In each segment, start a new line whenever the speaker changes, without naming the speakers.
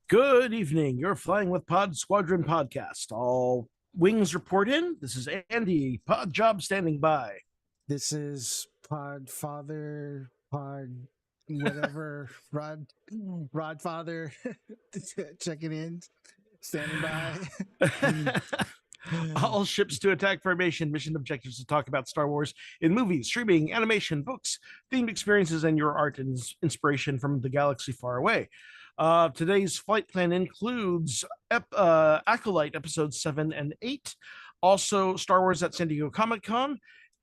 Good evening. You're flying with Pod Squadron podcast. All wings report in. This is Andy. Pod job standing by.
This is Pod Father, Pod whatever, Rod Father checking in, standing by.
All ships to attack formation. Mission objectives to talk about Star Wars in movies, streaming, animation, books, themed experiences, and your art and inspiration from the galaxy far away. Today's flight plan includes Acolyte episodes 7 and 8, also Star Wars at San Diego Comic-Con,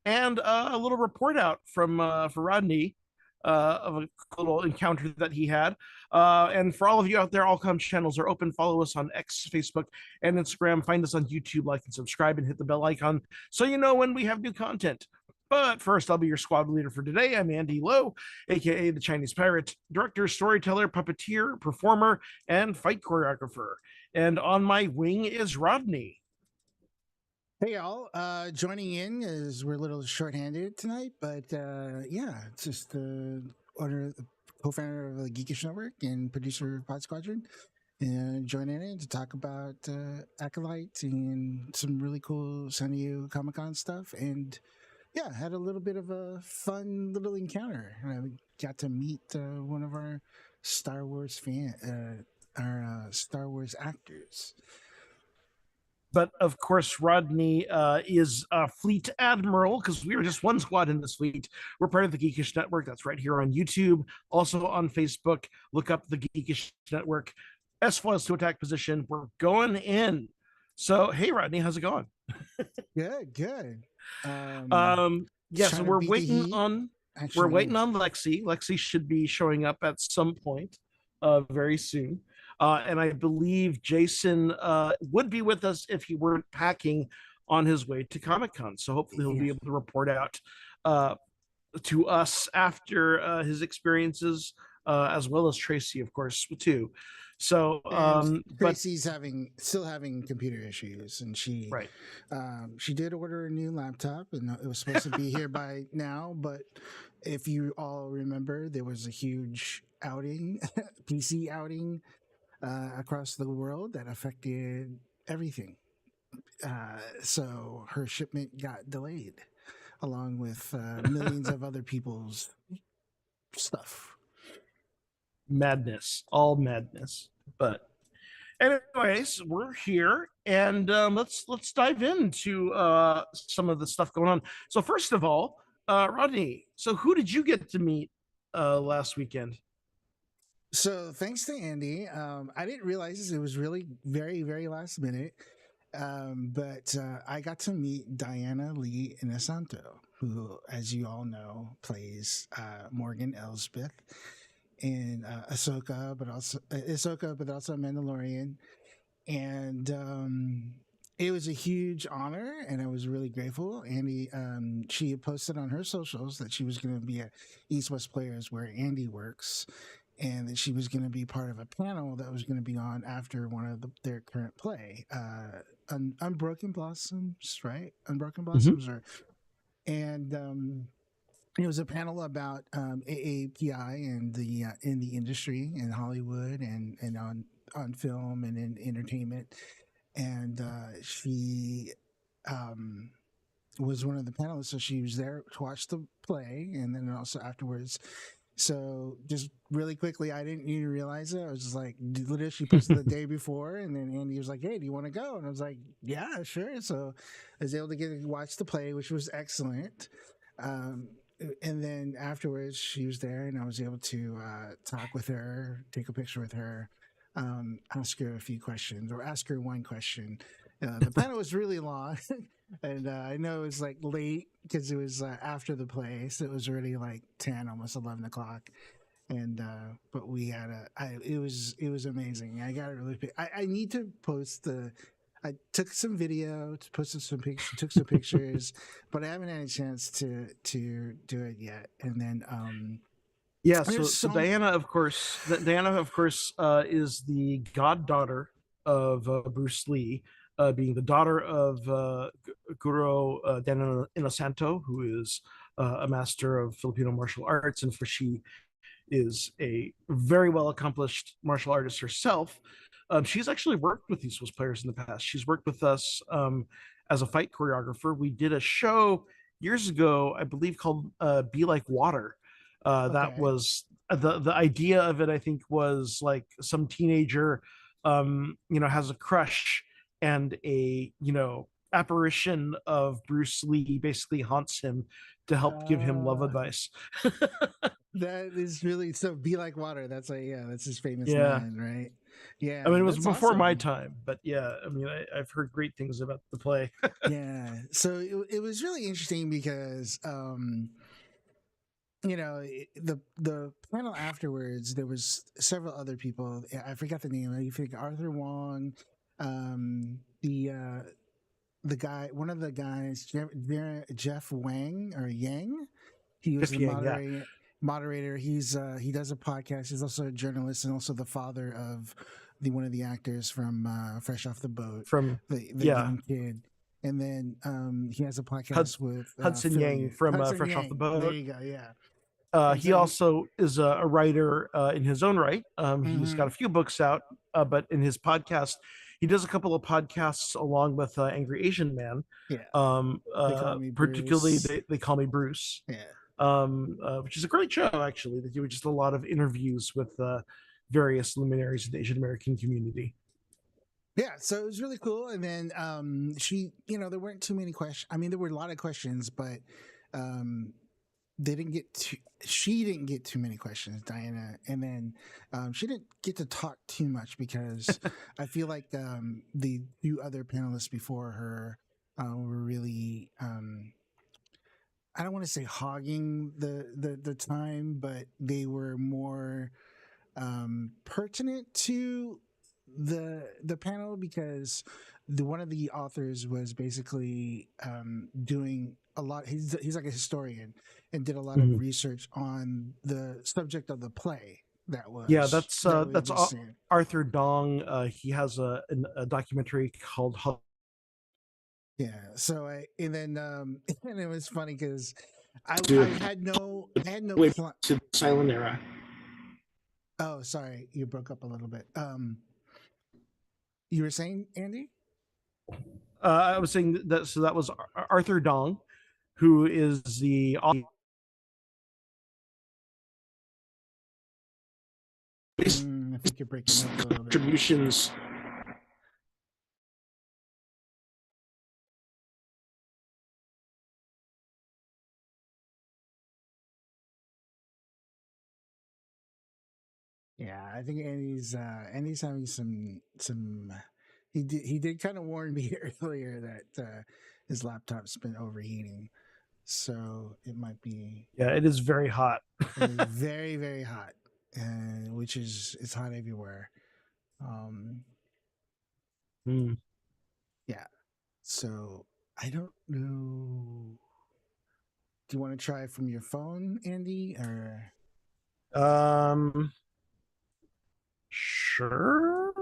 and a little report out from for Rodney of a little encounter that he had. And for all of you out there, all com channels are open. Follow us on X, Facebook, and Instagram. Find us on YouTube, like and subscribe, and hit the bell icon so you know when we have new content. But first, I'll be your squad leader for today. I'm Andy Lowe, aka the Chinese Pirate, director, storyteller, puppeteer, performer, and fight choreographer. And on my wing is Rodney.
Hey y'all, joining in as we're a little shorthanded tonight, but yeah, it's just the co-founder of the Geekish Network and producer of Pod Squadron, and joining in to talk about Acolyte and some really cool San Diego Comic-Con stuff. And yeah, had a little bit of a fun little encounter. I got to meet one of our Star Wars Star Wars actors.
But of course, Rodney is a fleet admiral because we are just one squad in this fleet. We're part of the Geekish Network. That's right here on YouTube. Also on Facebook, look up the Geekish Network. S-Files to attack position. We're going in. So, hey, Rodney, how's it going?
Good.
Yeah, so we're waiting on Lexi. Lexi should be showing up at some point very soon. And I believe Jason would be with us if he weren't packing on his way to Comic-Con. So hopefully he'll be able to report out to us after his experiences, as well as Tracy, of course, too. So
Tracy's still having computer issues, and she did order a new laptop, and it was supposed to be here by now. But if you all remember, there was a huge outing, PC outing. Across the world that affected everything. So her shipment got delayed along with millions of other people's stuff.
Madness, all madness. But anyways, we're here, and let's dive into some of the stuff going on. So first of all, Rodney, so who did you get to meet last weekend?
So thanks to Andy, I didn't realize it was really very, very last minute, but I got to meet Diana Lee Inosanto, who, as you all know, plays Morgan Elsbeth in Ahsoka, but also Mandalorian, and it was a huge honor, and I was really grateful. Andy, she had posted on her socials that she was going to be at East West Players, where Andy works, and that she was going to be part of a panel that was going to be on after one of their current play, Unbroken Blossoms, right? Unbroken Blossoms, and it was a panel about AAPI and the in the industry in Hollywood and on film and in entertainment, and she was one of the panelists, so she was there to watch the play, and then also afterwards. So just really quickly, I didn't even realize it. I was just like, literally, she posted the day before, and then Andy was like, "Hey, do you want to go?" And I was like, "Yeah, sure." So I was able to get to watch the play, which was excellent. And then afterwards, she was there, and I was able to talk with her, take a picture with her, ask her a few questions, or ask her one question. The panel was really long, and I know it was like late because it was after the play, so it was already like 10, almost 11 o'clock. And but we had it was amazing. I got it really. I need to post I took some video, posted some pictures, took some pictures, but I haven't had a chance to do it yet. And then
yeah, so Diana, of course, is the goddaughter of Bruce Lee. Being the daughter of Guru Diana Inosanto, who is a master of Filipino martial arts, and she is a very well accomplished martial artist herself. She's actually worked with these players in the past. She's worked with us as a fight choreographer. We did a show years ago, I believe, called "Be Like Water." That
Okay.
was the idea of it. I think was like some teenager, has a crush, and a apparition of Bruce Lee basically haunts him to help give him love
Uh,
advice.
that is really so. Be like water. That's that's his famous
Yeah.
line, right?
I mean,
Yeah,
it was
that's
before my
awesome.
time, but yeah, I mean, I've heard great things about the play.
Yeah. So it was really interesting because the panel afterwards, there was several other people. I forgot the name. You think Arthur Wong, the guy, one of the guys, Jeff Wang or Yang. He was
If
the
Yang, yeah,
moderator. He does a podcast. He's also a journalist and also the father of the one of the actors from Fresh Off the Boat,
from
the
yeah
young kid. And then he has a
Hud-
podcast with
Hudson Yang
Philly
from
Hudson
Fresh Off the
Yang. There
Boat.
you go. Yeah. And
He
so he,
also is a writer in his own right. He's got
mm-hmm,
a few books out, but in his podcast, he does a couple of podcasts along with Angry Asian Man.
yeah, they call me
Particularly,
Bruce.
they call me Bruce,
Yeah.
which is a great show actually. They do just a lot of interviews with various luminaries of the Asian American community.
Yeah, so it was really cool. And then she, there weren't too many questions. I mean, there were a lot of questions, but um, they didn't get too. She didn't get too many questions, Diana, and then she didn't get to talk too much because I feel like the few other panelists before her were really. I don't want to say hogging the time, but they were more pertinent to the panel because one of the authors was basically doing a lot. He's like a historian and did a lot of
Mhm.
research on the subject of the play
Yeah,
that we
that's
just seen.
Arthur Dong. He has a documentary called
Yeah. So and then and it was funny because I
to
had no
wait
plan.
to the silent era.
Oh, sorry, you broke up a little bit. You were saying, Andy?
I was saying that so that was Arthur Dong, who is the
I think you're breaking up a little bit.
contributions.
Yeah, I think Andy's having some. He did kind of warn me earlier that his laptop's been overheating, so it might be
Yeah, it is very hot.
very very hot, which is it's hot everywhere. Um,
Mm.
yeah, so I don't know. Do you want to try from your phone, Andy, or
Um, sure.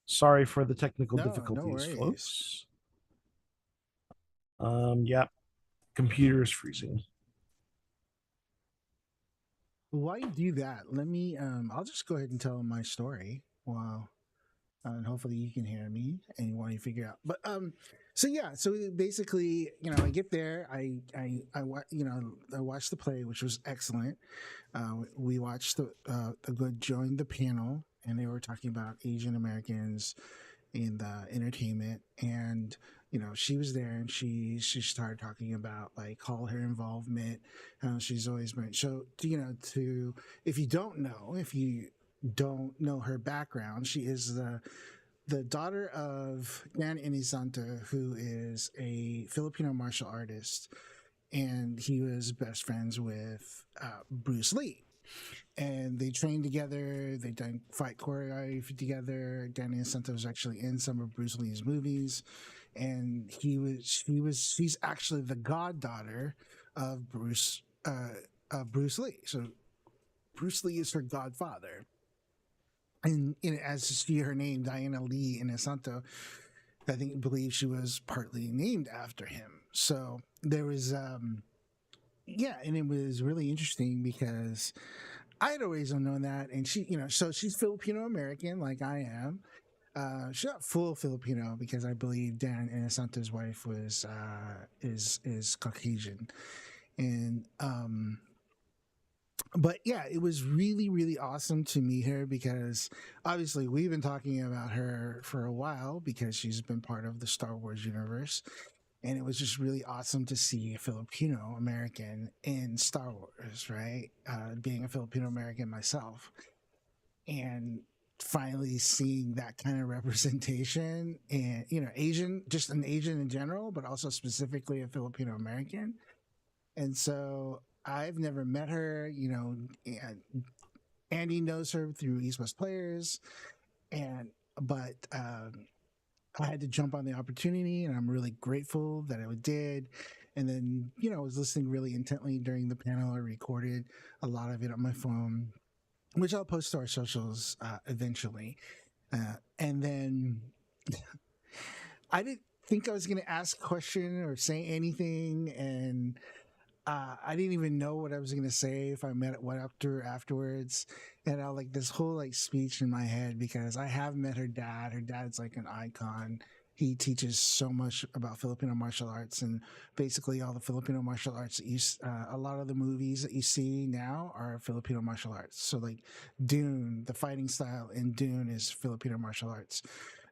Sorry for the technical
no
difficulties,
worries.
folks. Yeah, computer is freezing.
While you do that, let me. I'll just go ahead and tell my story. Wow. And hopefully you can hear me and while you figure out. But so yeah, so basically, I get there, I watched the play, which was excellent. We watched the good joined the panel, and they were talking about Asian Americans in the entertainment, and she was there, and she started talking about like all her involvement. She's always been so to if you don't know her background, she is the daughter of Dan Inisanto, who is a Filipino martial artist, and he was best friends with Bruce Lee. And they trained together. They done fight choreography together. Dan Inisanto was actually in some of Bruce Lee's movies, and she's actually the goddaughter of Bruce Lee. So Bruce Lee is her godfather, and as her name, Diana Lee Inisanto, believe she was partly named after him. So there was yeah, and it was really interesting because I had always known that, and she, so she's Filipino American, like I am. She's not full Filipino because I believe Dan Inosanto's wife was is Caucasian, and but yeah, it was really really awesome to meet her because obviously we've been talking about her for a while because she's been part of the Star Wars universe, and it was just really awesome to see a Filipino American in Star Wars, right? Being a Filipino American myself, and finally seeing that kind of representation, and Asian, just an Asian in general, but also specifically a Filipino American. And so I've never met her, and Andy knows her through East West Players, and but I had to jump on the opportunity, and I'm really grateful that I did. And then, I was listening really intently during the panel. I recorded a lot of it on my phone, which I'll post to our socials eventually. And then I didn't think I was going to ask a question or say anything, and I didn't even know what I was going to say if I went up to her afterwards. And I like this whole like speech in my head because I have met her dad. Her dad's like an icon. He teaches so much about Filipino martial arts, and basically all the Filipino martial arts that a lot of the movies that you see now are Filipino martial arts. So like Dune, the fighting style in Dune is Filipino martial arts.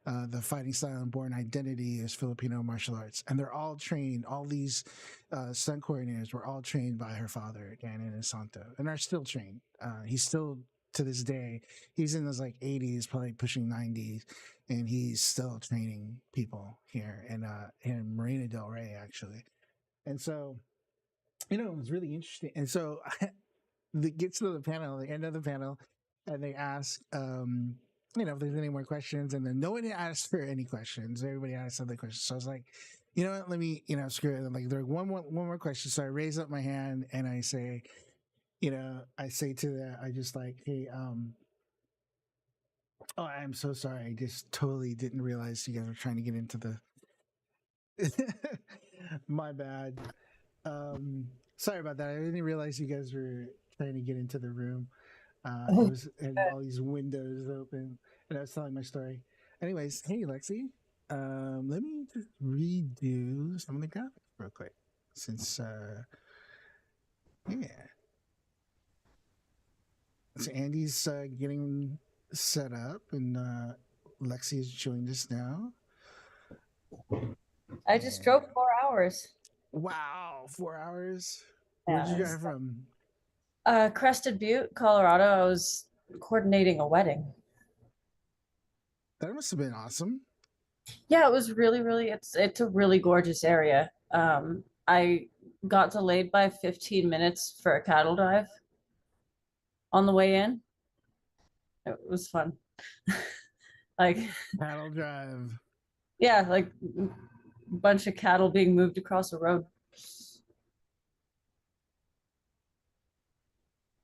The fighting style in Born Identity is Filipino martial arts, and they're all trained. All these stunt coordinators were all trained by her father, Dan Inosanto, and are still trained. He's still to this day. He's in his like 80s, probably pushing 90s, and he's still training people here in Marina Del Rey, actually. And so, it was really interesting. And so, it gets to the panel, the end of the panel, and they ask, if there's any more questions, and then no one asked for any questions. Everybody asked other questions. So I was like, you know what? Let me, screw it. I'm like, there's one more question. So I raise up my hand and I say, I say to the, I just like, hey, oh, I'm so sorry. I just totally didn't realize you guys were trying to get into the. My bad. Sorry about that. I didn't realize you guys were trying to get into the room. It was and all these windows open, and I was telling my story. Anyways, hey Lexi, let me just redo some of the graphics real quick, since yeah, so Andy's getting set up, and Lexi has joined us now.
I just drove 4 hours.
Wow, 4 hours. Where'd you drive from?
Crested Butte, Colorado. I was coordinating a wedding.
That must have been awesome.
Yeah, it was really, really. It's a really gorgeous area. I got delayed by 15 minutes for a cattle drive on the way in. It was fun. Like
Cattle drive.
yeah, like a bunch of cattle being moved across the road.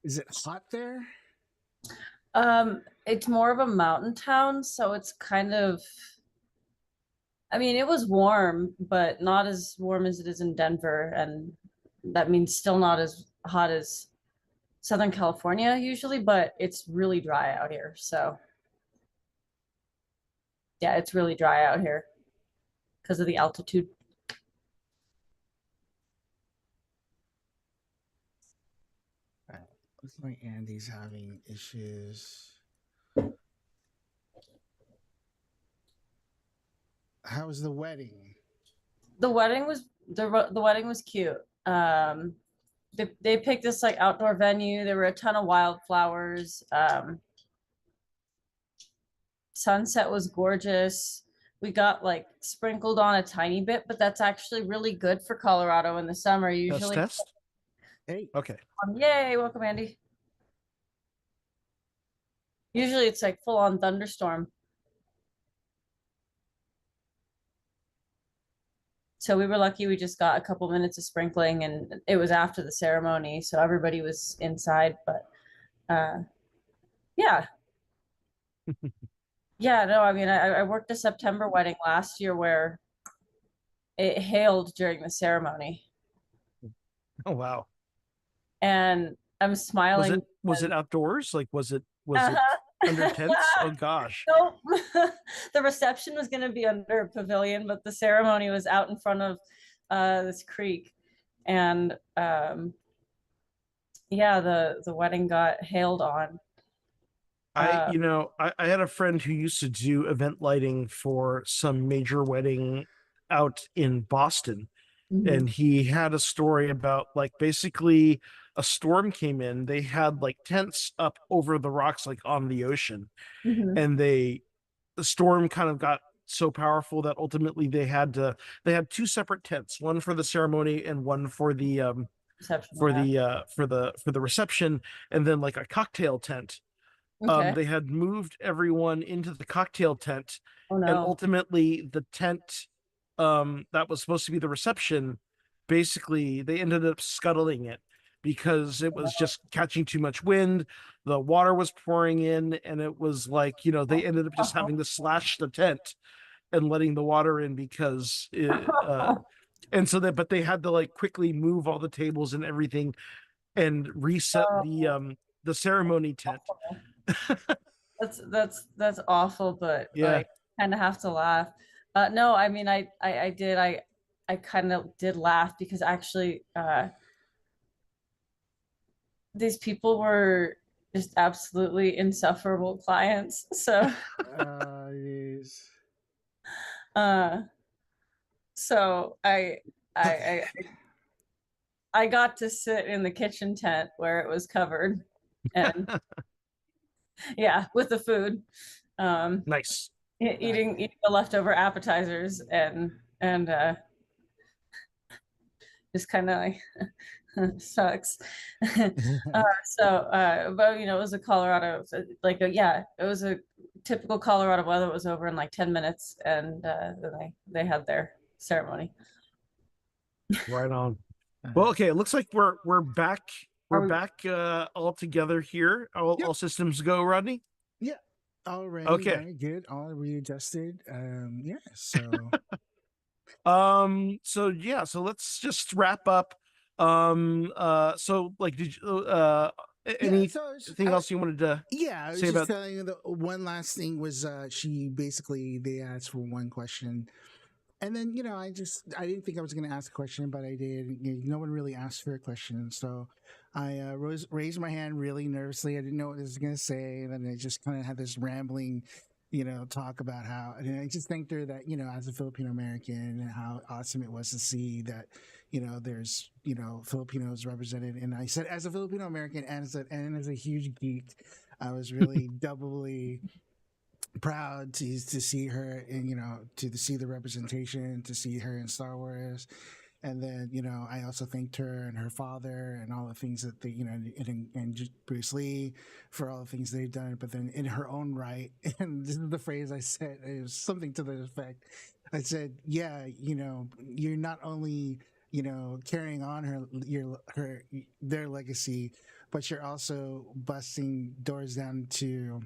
Is it hot there?
It's more of a mountain town, so it's kind of. I mean, it was warm, but not as warm as it is in Denver, and that means still not as hot as Southern California usually, but it's really dry out here. So yeah, it's really dry out here because of the altitude.
Looks like Andy's having issues. How was the wedding?
The wedding was the wedding was cute. They picked this like outdoor venue. There were a ton of wildflowers. Sunset was gorgeous. We got like sprinkled on a tiny bit, but that's actually really good for Colorado in the summer. Usually,
Test.
Hey,
Okay.
Yay! Welcome, Andy. Usually, it's like full on thunderstorm. So we were lucky. We just got a couple minutes of sprinkling, and it was after the ceremony, so everybody was inside. But yeah, yeah. No, I mean, I worked a September wedding last year where it hailed during the ceremony.
Oh wow.
and I'm smiling.
Was it outdoors? Like was it
Uh-huh.
under tents? Oh gosh.
Nope. The reception was going to be under a pavilion, but the ceremony was out in front of this creek, and yeah, the wedding got hailed on. Uh,
I had a friend who used to do event lighting for some major wedding out in Boston,
mhm,
and he had a story about like basically a storm came in. They had like tents up over the rocks, like on the ocean,
mhm.
and the storm kind of got so powerful that ultimately they had two separate tents, one for the ceremony and one
Reception, yeah.
for the reception, and then like a cocktail tent.
Okay.
They had moved everyone into the cocktail tent,
Oh
and
no.
ultimately the tent that was supposed to be the reception, basically they ended up scuttling it because it was just catching too much wind. The water was pouring in, and it was like, they ended up just having to slash the tent and letting the water in because and so that, but they had to like quickly move all the tables and everything and reset the ceremony tent.
That's awful, but
Yeah.
like kind of have to laugh. No, I mean I did I kind of did laugh because actually these people were just absolutely insufferable clients. So
Yes.
uh so I I I got to sit in the kitchen tent where it was covered and yeah, with the food. Um
Nice.
eating the leftover appetizers and just kind of like sucks. But it was a Colorado, yeah, it was a typical Colorado weather. It was over in like 10 minutes, and then they had their ceremony.
Right on. Well, okay, it looks like we're back. We're
Are we?
back all together here.
Yep.
All systems go, Rodney.
Yeah. All ready.
Okay.
Very good. All readjusted. Yeah. So
So yeah, so let's just wrap up. So like did you
yeah. So
anything else you wanted to
yeah, I was
say
just
about?
telling you the one last thing was she basically they asked for one question. And then, I didn't think I was going to ask a question, but I did. No one really asked for a question. So I raised my hand really nervously. I didn't know what I was going to say. And then I just kind of had this rambling, talk about how, and I just thanked her that, as a Filipino American, how awesome it was to see that, there's, Filipinos represented. And I said, as a Filipino American and as a huge geek, I was really doubly proud to see her and to see the representation, to see her in Star Wars. And then I also thanked her and her father and all the things that they and just Bruce Lee for all the things they've done, but then in her own right. And this is the phrase I said, it was something to the effect, I said, yeah, you're not only carrying on her their legacy, but you're also busting doors down to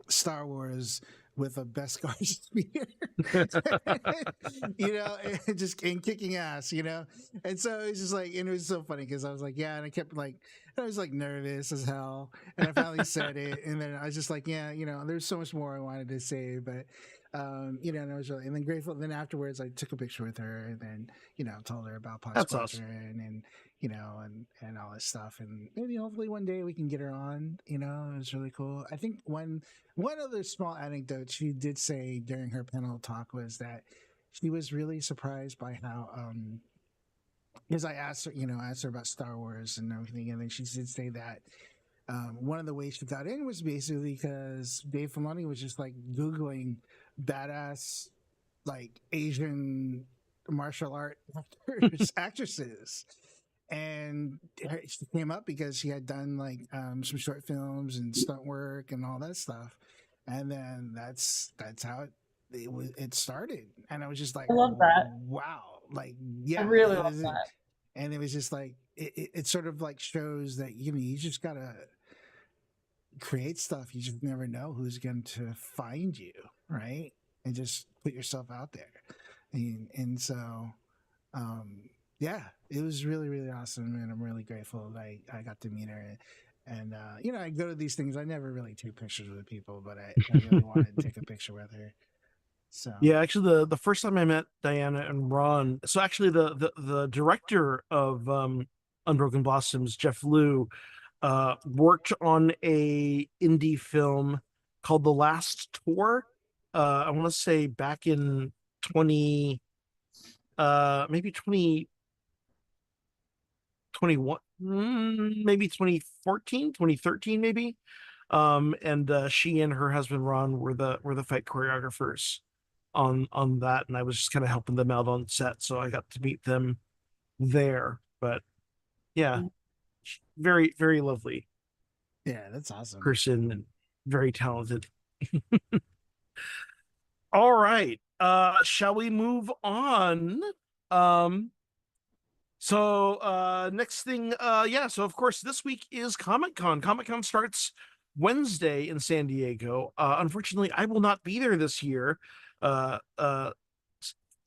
Star Wars with a Beskar spear, and just and kicking ass, And so it's just like, and it was so funny because I was like, yeah, and I kept like, I was like nervous as hell, and I finally said it, and then I was just like, yeah, there's so much more I wanted to say, but and I was really, and then grateful. Then afterwards, I took a picture with her, and then told her about Pod
That's awesome.
Squadron, and and all this stuff, and maybe hopefully one day we can get her on. It was really cool. I think one other small anecdote she did say during her panel talk was that she was really surprised by how because I asked her, asked her about Star Wars and everything, and then she did say that one of the ways she got in was basically because Dave Filoni was just like Googling badass like Asian martial art actors, actresses. And she came up because she had done like some short films and stunt work and all that stuff, and then that's how it started. And I was just like,
I love that.
wow, like
I
yeah,
really
it
love
is.
that.
And it was just like it sort of like shows that you just gotta create stuff. You just never know who's going to find you, right? And just put yourself out there. And so, Yeah, it was really, really awesome, and I'm really grateful that I got to meet her. And I go to these things. I never really take pictures with people, but I really wanted to take a picture with her. So
Yeah, actually, the first time I met Diana and Ron, so actually the director of Unbroken Blossoms, Jeff Liu, worked on a indie film called The Last Tour. I want to say back in 20, maybe 2021, maybe 2014, 2013, maybe. And she and her husband Ron were the fight choreographers on that, and I was just kind of helping them out on set, so I got to meet them there. But yeah, very very lovely
yeah, that's awesome.
person and very talented. All right, shall we move on? Um, next thing, yeah, so of course this week is Comic Con. Comic Con starts Wednesday in San Diego. Unfortunately, I will not be there this year. Uh, uh,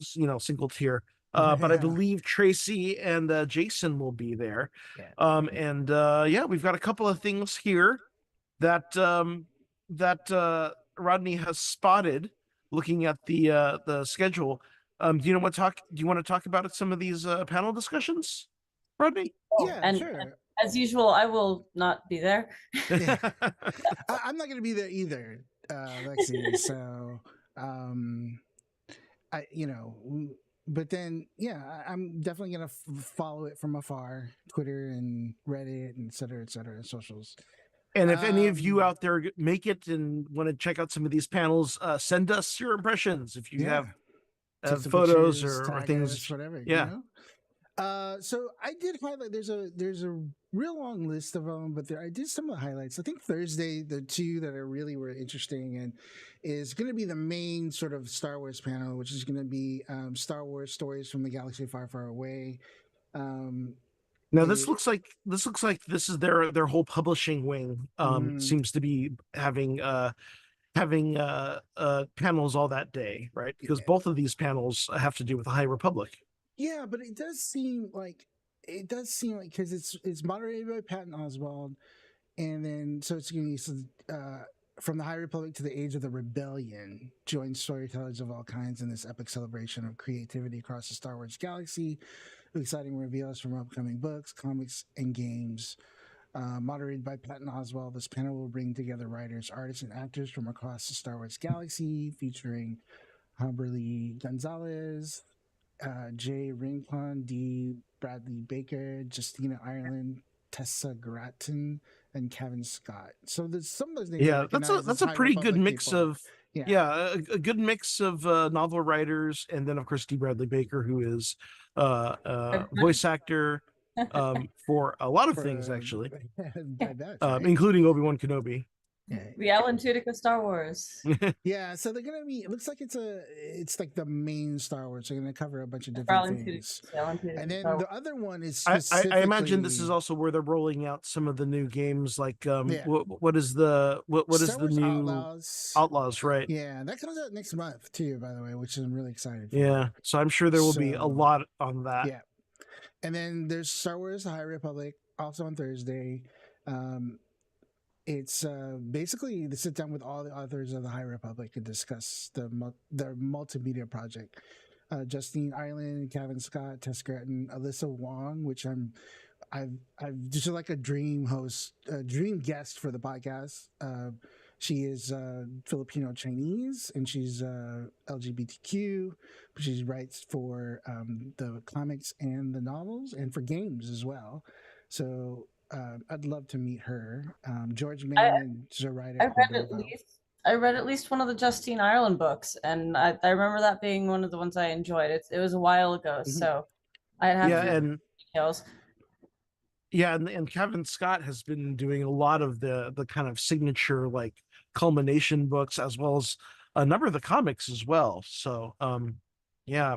Single tier. But I
Yeah,
believe Tracy and Jason will be there.
yeah,
And yeah, we've got a couple of things here that Rodney has spotted looking at the schedule. Do you want to talk about some of these panel discussions, Rodney?
Oh,
yeah,
and
sure.
as usual, I will not be there.
Yeah. I'm not going to be there either, Lexi. So, um, but then, yeah, I'm definitely going to follow it from afar, Twitter and Reddit and et cetera, socials.
And if any of you
Um,
out there make it and want to check out some of these panels, send us your impressions if you
yeah, take
have
some
photos
pictures,
or
tag us,
things.
whatever,
Yeah.
So I did highlight. There's a real long list of them, but I did some of the highlights. I think Thursday, the two that were interesting and is going to be the main sort of Star Wars panel, which is going to be Star Wars stories from the galaxy far, far away. Um,
Now
it,
this looks like this is their whole publishing wing.
mm,
Seems to be having panels all that day, right? Because both of these panels have to do with the High Republic.
yeah, but it does seem like because it's moderated by Patton Oswald, and then so it's going to be from the High Republic to the Age of the Rebellion. Join storytellers of all kinds in this epic celebration of creativity across the Star Wars galaxy. Exciting reveals from upcoming books, comics, and games. Moderated by Patton Oswalt, this panel will bring together writers, artists, and actors from across the Star Wars galaxy, featuring Humberly Gonzalez, Jay Rincon, D. Bradley Baker, Justina Ireland, Tessa Gratton, and Kevin Scott. So there's some of those names I
Yeah,
recognize
that's
as
a
High
pretty good
Republic
mix
people.
of
Yeah.
yeah, a good mix of novel writers, and then of course D. Bradley Baker, who is voice actor for a lot of things
For
actually,
I bet, right?
including Obi-Wan Kenobi.
Yeah.
The Alan Tudyk of Star Wars.
Yeah, so they're gonna be. It looks like it's like the main Star Wars. They're gonna cover a bunch of
For
different
Alan Tudyk.
things,
Alan Tudyk
and
of Star
then
Wars.
the other one is
I imagine this is
specifically
also where they're rolling out some of the new games, like
yeah,
what is
Star
the
Wars
new
Outlaws.
Outlaws, right?
Yeah, that comes out next month too, by the way, which I'm really excited for.
Yeah, so I'm sure there will be a
So
lot on that.
yeah, and then there's Star Wars: The High Republic also on Thursday. Um, it's basically to sit down with all the authors of the High Republic and discuss their multimedia project. Justine Ireland, Kevin Scott, Tess Gratton, Alyssa Wong, which I've just like a dream host, a dream guest for the podcast. She is Filipino Chinese and she's LGBTQ. She writes for the comics and the novels and for games as well. So I'd love to meet her. George Mann is a writer.
I read at least one of the Justine Ireland books, and I remember that being one of the ones I enjoyed. It was a while ago,
Mm-hmm.
so I'd have
Yeah,
to
and
details.
yeah, and Kevin Scott has been doing a lot of the kind of signature like culmination books as well as a number of the comics as well. So yeah,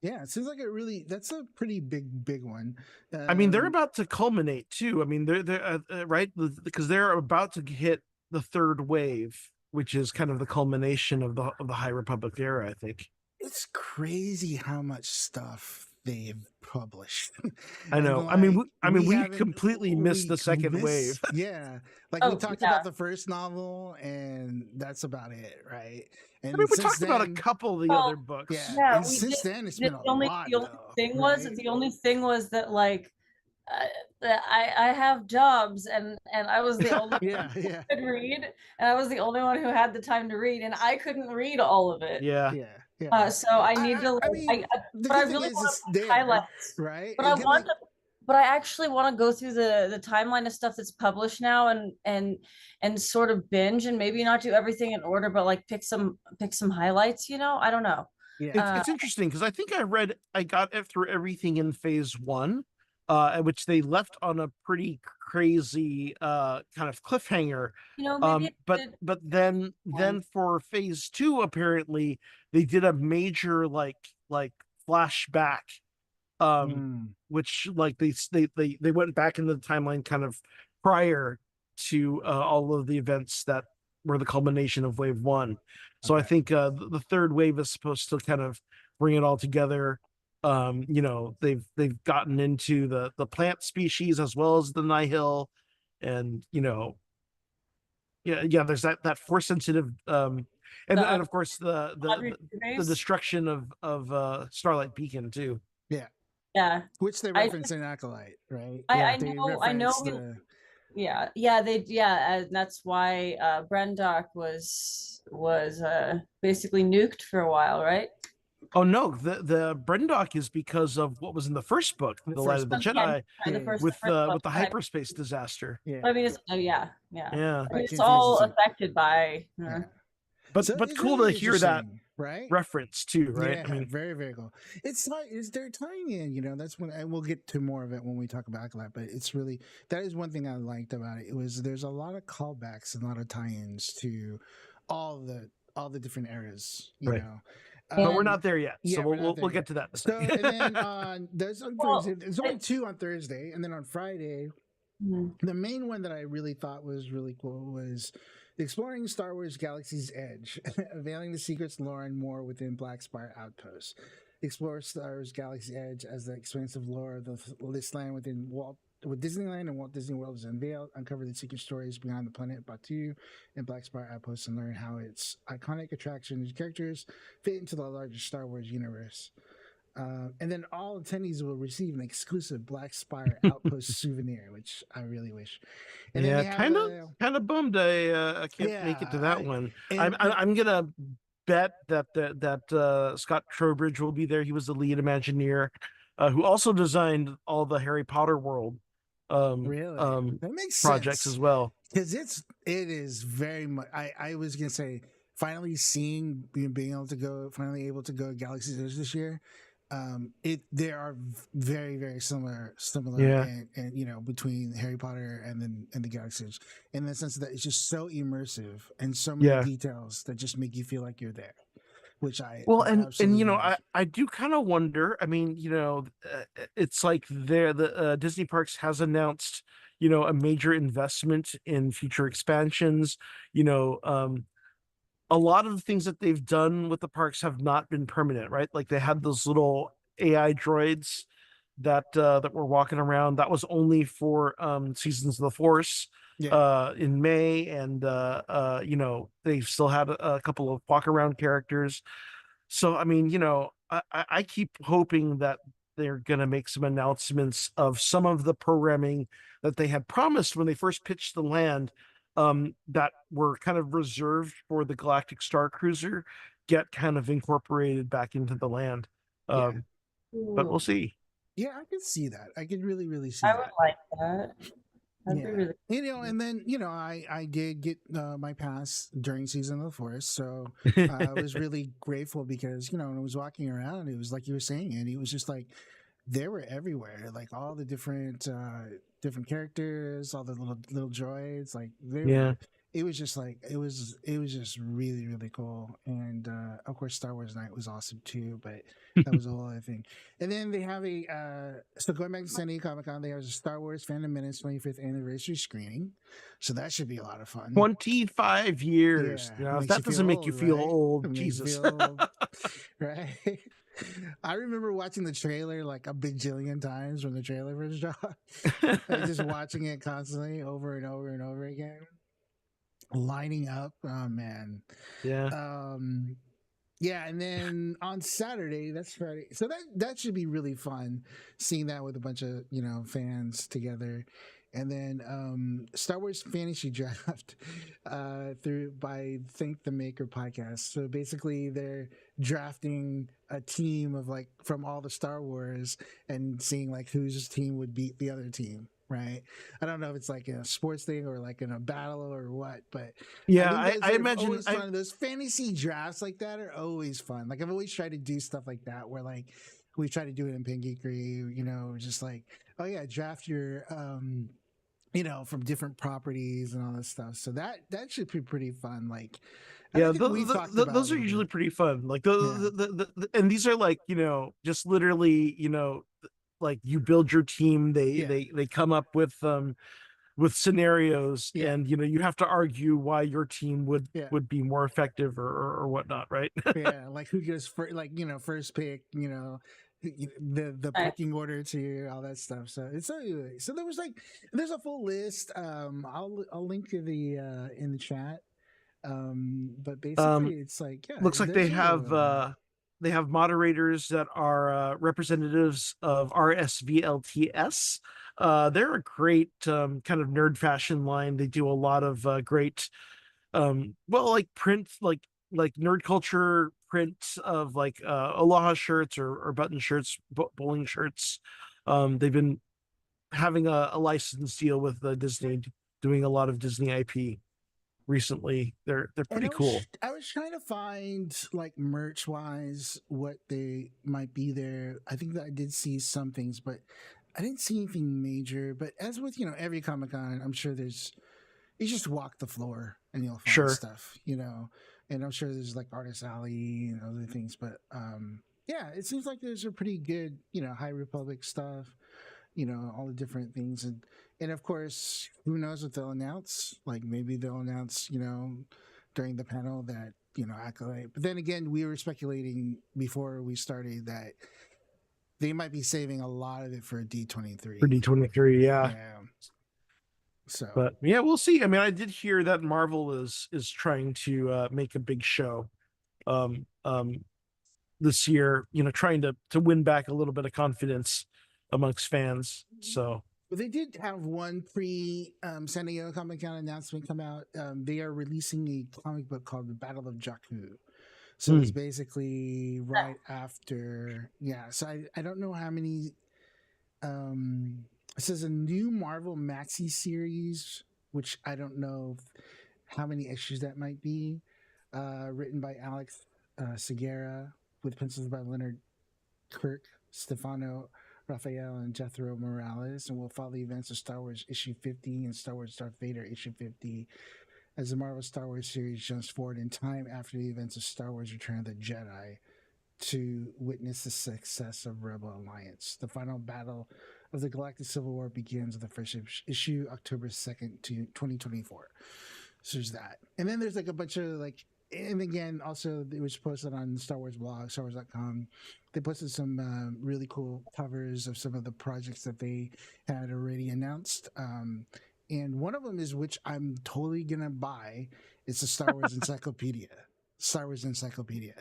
Yeah, it seems like that's a pretty big one.
I mean they're about to culminate too. I mean they're right because they're about to hit the third wave, which is kind of the culmination of the High Republic era, I think.
It's crazy how much stuff they've published.
I
And
know.
like
We
haven't
completely missed the second wave.
Yeah. Like we
Oh,
talked
yeah.
about the first novel and that's about it, right? And
We
since
talked about a
then,
couple of the
Well,
other books.
yeah.
Yeah,
And
we
since
did.
then it's been a lot
The only
though.
thing
Right?
was that like that I have jobs and I was the only
Yeah,
one who
yeah,
could read, and I was the only one who had the time to read, and I couldn't read all of it.
Yeah.
yeah, yeah.
So I need to
I
like,
mean, the
but I
good thing
really
is
want
it's
to make
there,
highlights.
right?
But
And
I
get
want
like
to, but I actually want to go through the timeline of stuff that's published now and sort of binge and maybe not do everything in order, but like pick some highlights. I don't know.
yeah.
It's interesting because I think I got it through everything in phase one, which they left on a pretty crazy kind of cliffhanger.
Maybe it
But
did.
then for phase two, apparently they did a major like flashback,
Mm,
which like they went back into the timeline kind of prior to all of the events that were the culmination of wave one. So I
okay.
think the third wave is supposed to kind of bring it all together. They've gotten into the plant species as well as the nihil, and there's that force sensitive, and
The
and of course
Audrey
the
Base.
destruction of Starlight Beacon too.
Yeah.
Yeah,
Which they
I
reference in Acolyte, right?
Yeah.
They
I know.
reference the
And that's why Brendock was basically nuked for a while, right?
Oh no, the Brendock is because of what was in the first book, The Light
first
of the
book.
Yeah,
Jedi,
in the
Yeah,
first
with
book,
the
right.
hyperspace disaster.
yeah.
But I mean, it's yeah.
Yeah.
I mean,
Like
it's all
contingency.
affected by.
Yeah.
But
So
but
it's
cool
really
to hear that
interesting, right?
reference too, right?
Yeah, very, very cool. It's like they're tying in, that's when, and we'll get to more of it when we talk about Acolyte, but it's really, that is one thing I liked about it. It was, there's a lot of callbacks and a lot of tie-ins to all the different eras,
Right.
know.
But we're
And-
not there yet.
Yeah,
So
we're not
we'll
there
we'll
yet.
get to that in a
So,
second.
and then there's on
Well,
Thursday, there's only two on Thursday, and then on Friday,
Mhm.
the main one that I really thought was really cool was Exploring Star Wars Galaxy's Edge, Unveiling the Secrets, lore, and more within Black Spire Outpost. Explore Star Wars Galaxy's Edge as the expansive lore of this land with Disneyland and Walt Disney World is unveiled. Uncover the secret stories behind the planet Batu and Black Spire Outpost and learn how its iconic attractions and characters fit into the larger Star Wars universe. And then all attendees will receive an exclusive Black Spire Outpost souvenir, which I really wish. And then
Yeah,
they have
kind of bummed I can't make it to that one.
and-
I'm gonna bet that Scott Trowbridge will be there. He was the lead Imagineer, who also designed all the Harry Potter world
really that makes
projects
sense
as well.
because it is very much. I was gonna say finally being able to go to Galaxy's Edge this year. They are very very similar
Yeah.
and between Harry Potter and the Galaxy Edge in the sense that it's just so immersive and so many
Yeah.
details that just make you feel like you're there, which I
And
absolutely love.
I do kind of wonder. I mean, it's like the Disney Parks has announced a major investment in future expansions. A lot of the things that they've done with the parks have not been permanent, right? Like they had those little AI droids that were walking around. That was only for Seasons of the Force
Yeah.
in May, and they still had a couple of walk around characters. So I mean, I keep hoping that they're going to make some announcements of some of the programming that they had promised when they first pitched the land, that were kind of reserved for the Galactic Star Cruiser, get kind of incorporated back into the land.
Yeah.
But we'll see.
Yeah, I can see that. I could really, really see
I
that.
would like that. That'd be
Yeah.
really
And then I did get my pass during Season of the Force, so I was really grateful because when I was walking around, it was like you were saying, and it was just like they were everywhere, like all the different characters, all the little droids, like
Yeah.
it was just like it was just really really cool, and of course Star Wars Night was awesome too, but that was a whole other thing. And then they have so going back to San Diego Comic-Con, they have a Star Wars Phantom Menace 25th anniversary screening, so that should be a lot of fun.
25 years.
Yeah,
If
makes
that
you
doesn't
feel
make you
old,
feel
right?
old,
It makes you
Jesus.
feel old, right? I remember watching the trailer like a bajillion times when the trailer first dropped. Like just watching it constantly over and over and over again. Lining up. Oh man.
Yeah.
Yeah, and then on Saturday, that's Friday. So that should be really fun, seeing that with a bunch of fans together. And then Star Wars Fantasy Draft through by Thank the Maker podcast. So basically, they're drafting a team of like from all the Star Wars and seeing like whose team would beat the other team. Right. I don't know if it's like in a sports thing or like in a battle or what, but
Yeah,
I think those
I
are
imagine
always fun. Those fantasy drafts like that are always fun. Like I've always tried to do stuff like that where like we try to do it in Pin Geekery, just like, oh yeah, draft your from different properties and all this stuff. So that should be pretty fun. Like
yeah,
we've talked about
those
a
are
little
usually
bit.
pretty fun. Like
Yeah.
and these are like just literally like you build your team.
Yeah.
They come up with scenarios,
Yeah.
and you have to argue why your team
Yeah.
would be more effective or whatnot, right?
Yeah. Like who gets first, like, first pick, the
Right.
pecking order to all that stuff. So it's so there was like there's a full list. I'll link to the in the chat. But basically
um,
it's like, yeah,
Looks like
those are really fun.
they have moderators that are representatives of RSVLTS. They're a great kind of nerd fashion line. They do a lot of great well, like print, like nerd culture print of like aloha shirts or button shirts, bowling shirts. They've been having a license deal with Disney, doing a lot of Disney IP recently. They're
And
pretty cool.
I was trying to find like merch wise what they might be there. I think that I did see some things, but I didn't see anything major. But as with every Comic Con, I'm sure there's you just walk the floor and you'll find
Sure.
stuff, and I'm sure there's like Artist Alley and other things. But yeah, it seems like there's a pretty good High Republic stuff, all the different things, and of course, who knows what they'll announce? Like maybe they'll announce, during the panel that Acolyte. But then again, we were speculating before we started that they might be saving a lot of it for D23.
For D23, yeah.
Yeah. So,
but yeah, we'll see. I mean, I did hear that Marvel is trying to make a big show this year, trying to win back a little bit of confidence amongst fans. So
but they did have one pre San Diego Comic Con announcement come out. They are releasing a comic book called The Battle of Jakku. So it's basically right after, yeah. So I don't know how many. It says a new Marvel Maxi series, which I don't know how many issues that might be. Written by Alex Segura with pencils by Leonard Kirk, Stefano Raphael, and Jethro Morales, and will follow the events of Star Wars issue 50 and Star Wars Darth Vader issue 50 as the Marvel Star Wars series jumps forward in time after the events of Star Wars Return of the Jedi to witness the success of Rebel Alliance. The final battle of the Galactic Civil War begins with the first issue, October 2nd, 2024. So there's that. And then there's like a bunch of like, and again, also it was posted on Star Wars blog, StarWars.com. They posted some really cool covers of some of the projects that they had already announced. And one of them is, which I'm totally going to buy, it's a Star Wars Encyclopedia. Star Wars Encyclopedia.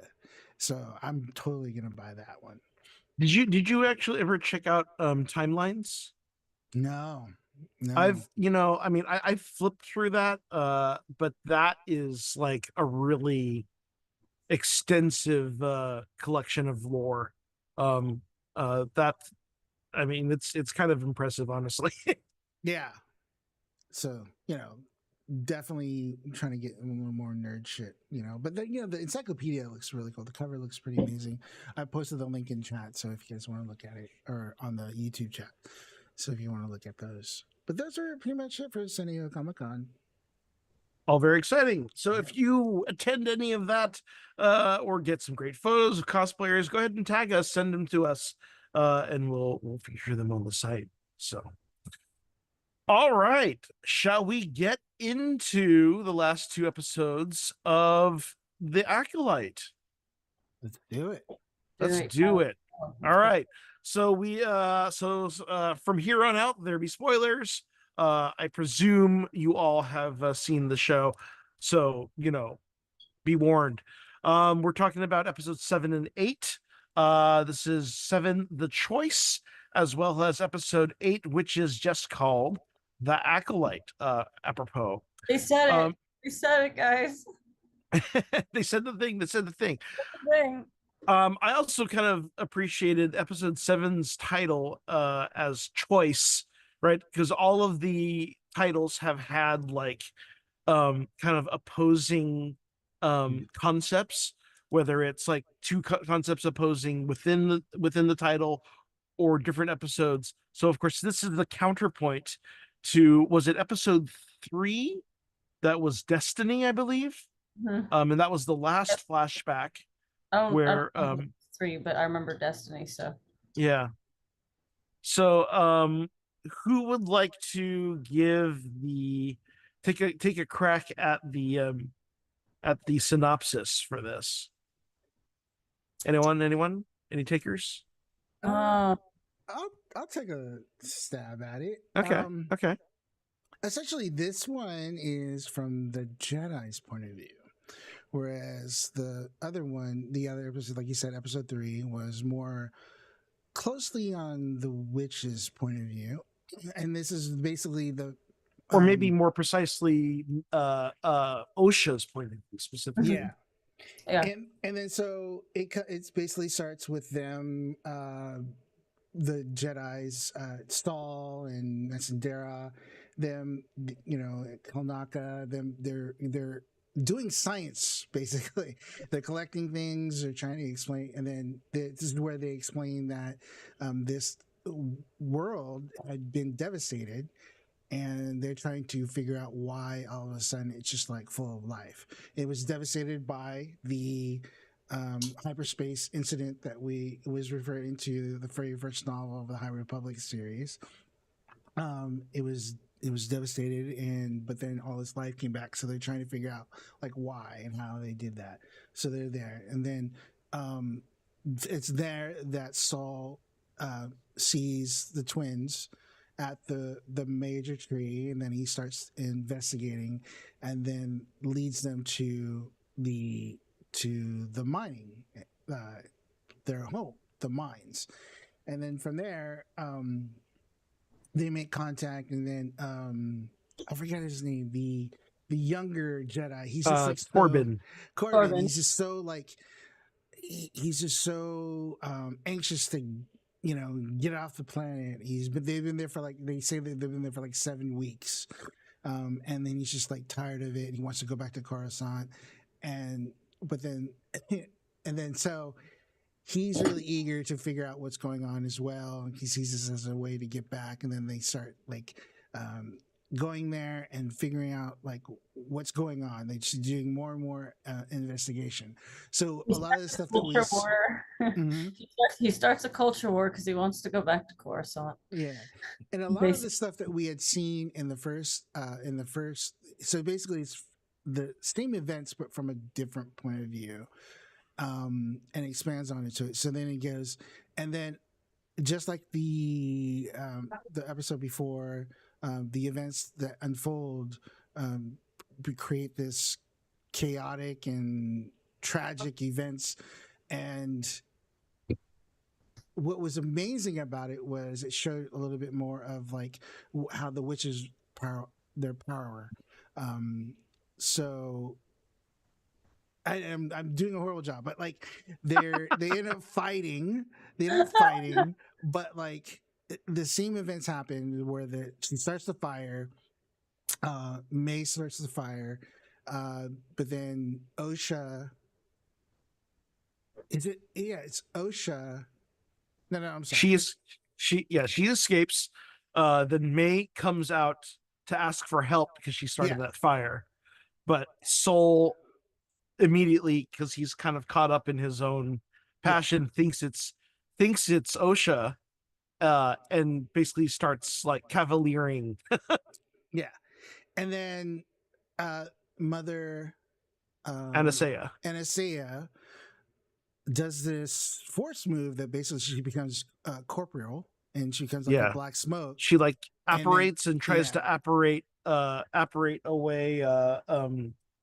So I'm totally going to buy that one.
Did you actually ever check out Timelines?
No.
I've I mean I flipped through that, but that is like a really extensive collection of lore. That I mean it's kind of impressive, honestly.
Yeah. So definitely trying to get a little more nerd shit, but the encyclopedia looks really cool. The cover looks pretty amazing. I posted the link in chat, so if you guys want to look at it, or on the YouTube chat, so if you want to look at those. But those are pretty much it for San Diego Comic Con.
All very exciting. So if you attend any of that or get some great photos of cosplayers, go ahead and tag us, send them to us, and we'll feature them on the site. So all right, shall we get into the last two episodes of The Acolyte?
Let's do it.
Let's
Right
do
now.
it. All right. So from here on out, there'll be spoilers. I presume you all have seen the show, so be warned. We're talking about episodes 7 and 8. This is 7, The Choice, as well as episode 8, which is just called The Acolyte. Apropos,
They said it.
um,
They said it, guys.
they said the thing. They said the thing.
Thing.
I also kind of appreciated episode 7's title as choice, right? Because all of the titles have had like kind of opposing concepts, whether it's like two concepts opposing within the title or different episodes. So of course this is the counterpoint to, was it episode 3 that was Destiny, I believe?
Mhm.
And that was the last flashback
I
where
don't know 3, but I remember Destiny. So
yeah. So who would like to give the take a crack at the synopsis for this? Anyone? Any takers?
Uh, I'll take a stab at it.
Okay. Okay.
Essentially, this one is from the Jedi's point of view, whereas the other one, the other episode, like you said, episode 3, was more closely on the witch's point of view, and this is basically the
Or maybe more precisely OSHA's point of view specifically.
yeah.
yeah.
And then so it's basically starts with them, the Jedi's, Stall and Sandera, them, Kalnaka, them, they're doing science basically. They're collecting things, they're trying to explain, and then this is where they explain that this world had been devastated, and they're trying to figure out why all of a sudden it's just like full of life. It was devastated by the hyperspace incident that was referring to the very first novel of the High Republic series. It was devastated, but then all this life came back, so they're trying to figure out like why and how they did that. So they're there, and then it's there that Saul sees the twins at the major tree, and then he starts investigating, and then leads them to the mining, their home, the mines, and then from there they make contact, and then I forget his name, the younger Jedi, he's just like
Corbin.
Corbin. He's just so like he's just so anxious to get off the planet. They've been there for like, they say they've been there for like 7 weeks, and then he's just like tired of it. He wants to go back to Coruscant, and then so he's really eager to figure out what's going on as well, and he sees this as a way to get back. And then they start like going there and figuring out like what's going on. They're just doing more and more investigation. So a lot of the stuff that we
mm-hmm. He starts a culture war because he wants to go back to Coruscant.
Yeah, and a lot of the stuff that we had seen in the first, so basically it's the same events but from a different point of view, and expands on it. So then it goes, and then just like the episode before, the events that unfold create this chaotic and tragic events. And what was amazing about it was it showed a little bit more of like how the witches their power. So I'm doing a horrible job, but like they end up fighting. But like the same events happen where she starts the fire, May starts the fire, but then OSHA. Is it? Yeah, it's OSHA. No, I'm sorry.
She escapes. Then May comes out to ask for help because she started that fire, but Soul immediately, because he's kind of caught up in his own passion, thinks it's OSHA, and basically starts like cavaliering.
Yeah, and then Mother
Anastasia
does this force move that basically she becomes corporeal and she becomes like a
Yeah.
black smoke.
She like
And then-
apparates and tries to apparate away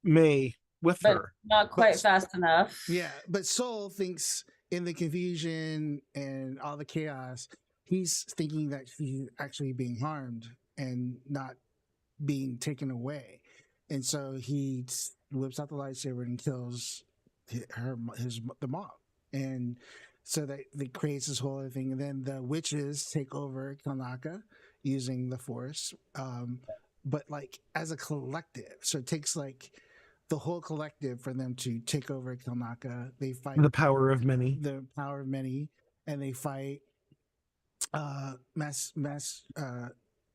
May with
But
her.
not quite fast enough.
Yeah, but Soul thinks in the confusion and all the chaos, he's thinking that she's actually being harmed and not being taken away. And so he whips out the lightsaber and kills the mom. And so that creates this whole other thing. And then the witches take over Kanaka using the Force, but like as a collective. So it takes like the whole collective for them to take over Kanaka. They fight
The power of many.
the power of many, and they fight Master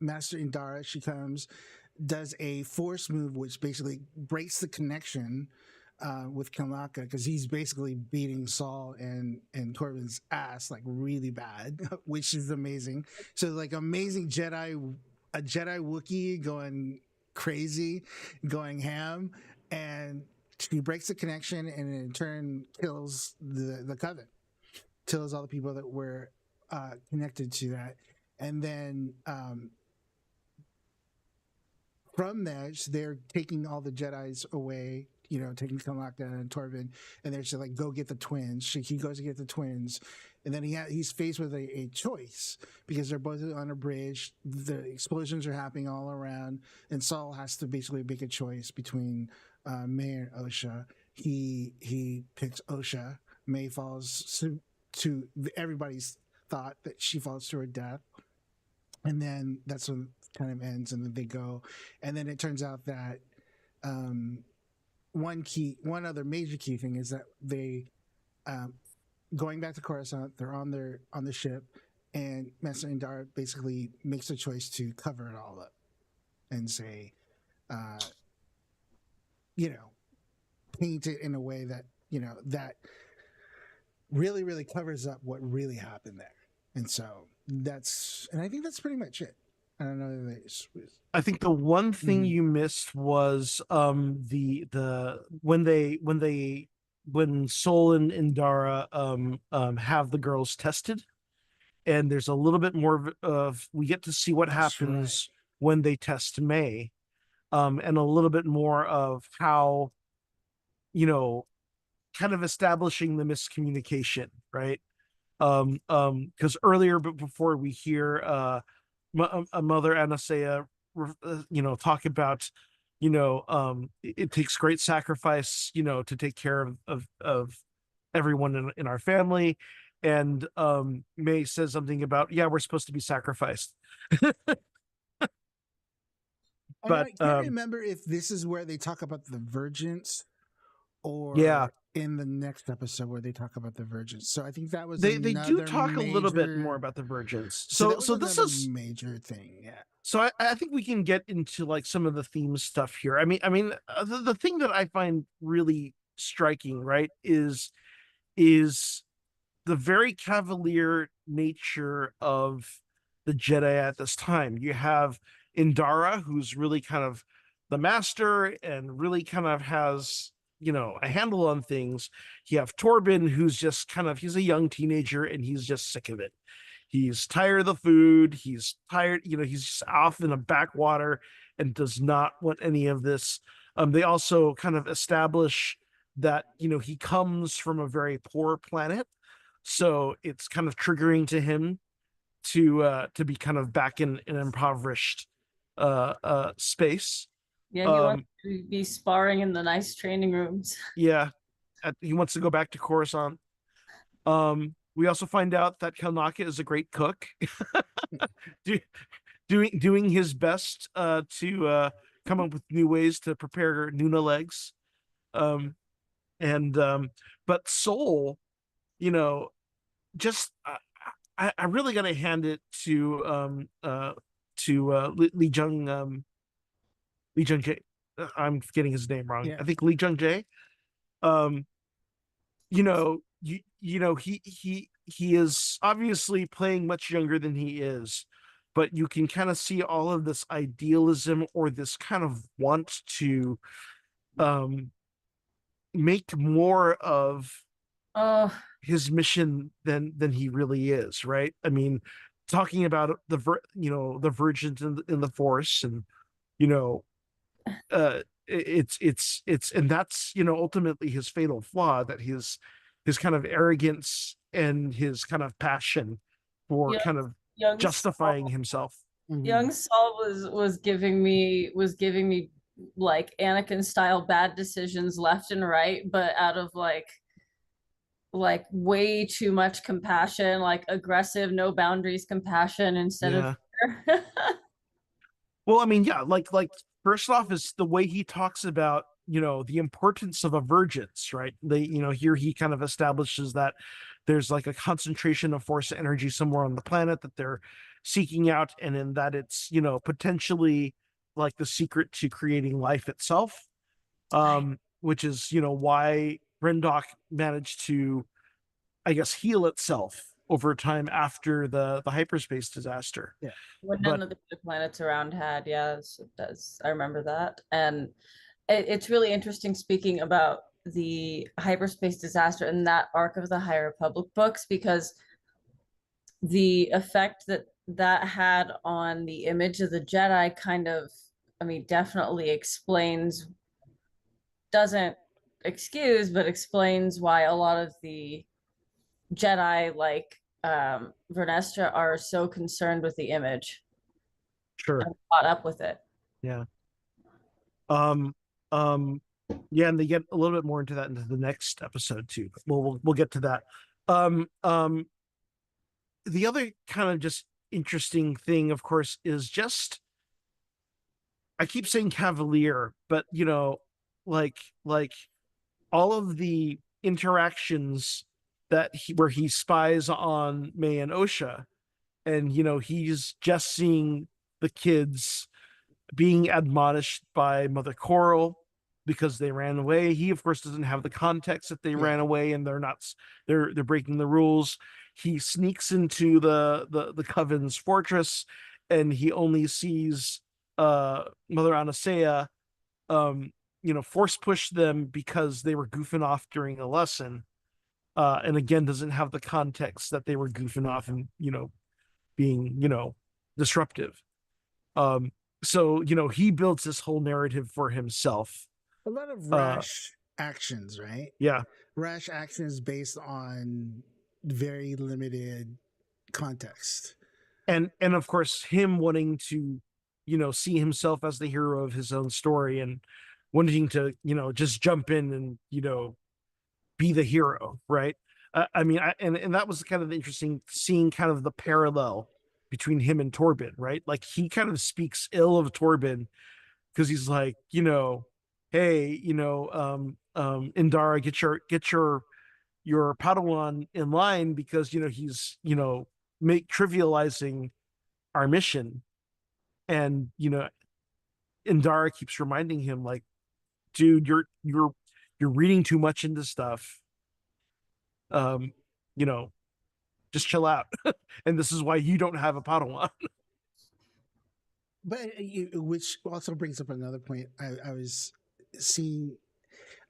Indara. She comes, does a force move which basically breaks the connection with Kanaka, because he's basically beating Saul and Corbin's ass like really bad, which is amazing. So like amazing a Jedi Wookiee going crazy, going ham, and she breaks the connection and in turn kills the coven, kills all the people that were connected to that. And then from that, they're taking all the Jedis away, you know, taking Kanaka and Torvin, and they're just like, go get the twins. He goes to get the twins, and then he's faced with a choice because they're both on a bridge. The explosions are happening all around, and Saul has to basically make a choice between May and Osha. He picks Osha. May falls to everybody's thought that she falls to her death, and then that's when it kind of ends, and then they go, and then it turns out that one other major key thing is that they going back to Coruscant, they're on the ship, and Master Indar basically makes a choice to cover it all up and say, paint it in a way that that really, really covers up what really happened there. And so I think that's pretty much it. I don't know if
I think the one thing you missed was when Sol and Indara have the girls tested, and there's a little bit more of we get to see what happens when they test May, and a little bit more of how, kind of establishing the miscommunication, right? Because earlier, but before we hear Mother Anasea, talk about, it takes great sacrifice, to take care of everyone in our family, and May says something about, yeah, we're supposed to be sacrificed. But
I can't remember if this is where they talk about the virgins, or in the next episode where they talk about the virgins. So I think that was
they do talk a little bit more about the virgins. So this is
a major thing. Yeah.
So I think we can get into like some of the theme stuff here. I mean, the thing that I find really striking, right, is the very cavalier nature of the Jedi at this time. You have Indara, who's really kind of the master and really kind of has, a handle on things. You have Torben, who's just he's a young teenager and he's just sick of it. He's tired of the food. He's tired, he's just off in a backwater and does not want any of this. They also kind of establish that, he comes from a very poor planet. So it's kind of triggering to him to be kind of back in an impoverished space.
Yeah, he wants to be sparring in the nice training rooms.
Yeah, he wants to go back to Coruscant. We also find out that Kanaka is a great cook, doing his best to come up with new ways to prepare Nuna legs. But Soul, just I really gotta hand it to Lee Jung Jae. I'm getting his name wrong.
Yeah.
I think Lee Jung Jae. He is obviously playing much younger than he is, but you can kind of see all of this idealism or this kind of want to make more of
Oh,
his mission than he really is, right? I mean, talking about the virgins in the Force, and you know, it's and that's ultimately his fatal flaw, that his kind of arrogance and his kind of passion for
young,
kind of
young
justifying
Saul.
himself.
Young Saul was giving me like Anakin style bad decisions left and right, but out of like way too much compassion, like aggressive, no boundaries compassion instead of
Yeah. Well, I mean, yeah, like first off is the way he talks about, the importance of a vergence, right? Here he kind of establishes that there's like a concentration of force energy somewhere on the planet that they're seeking out, and in that it's, potentially like the secret to creating life itself. Which is, why Brendock managed to, I guess, heal itself over time after the hyperspace disaster.
Yeah.
When none
But
of the other planets around had, yes, it does. I remember that. And it's really interesting speaking about the hyperspace disaster and that arc of the High Republic books, because the effect that that had on the image of the Jedi kind of, I mean, definitely explains, doesn't excuse, but explains why a lot of the Jedi, like Vernestra, are so concerned with the image
sure.
and caught up with it.
Yeah. Um, um, yeah, and they get a little bit more into that into the next episode too. But we'll get to that. Um, um, the other kind of just interesting thing, of course, is just, I keep saying cavalier, but like all of the interactions where he spies on May and Osha, and he's just seeing the kids being admonished by Mother Coral because they ran away. He, of course, doesn't have the context that they
Yeah.
ran away and they're breaking the rules. He sneaks into the Coven's fortress, and he only sees Mother Anasea, force push them because they were goofing off during a lesson. And again, doesn't have the context that they were goofing off and being disruptive. Um, so he builds this whole narrative for himself.
A lot of
Uh,
rash actions, right?
yeah,
Rash actions based on very limited context.
and of course him wanting to see himself as the hero of his own story, and wanting to just jump in and be the hero, right? I mean, and that was kind of interesting, seeing kind of the parallel between him and Torben, right? Like he kind of speaks ill of Torben because he's like, hey, Indara, get your Padawan in line, because he's make trivializing our mission. And Indara keeps reminding him, like, dude, you're reading too much into stuff. um you know just chill out. And this is why you don't have a Padawan.
But which also brings up another point. I was seeing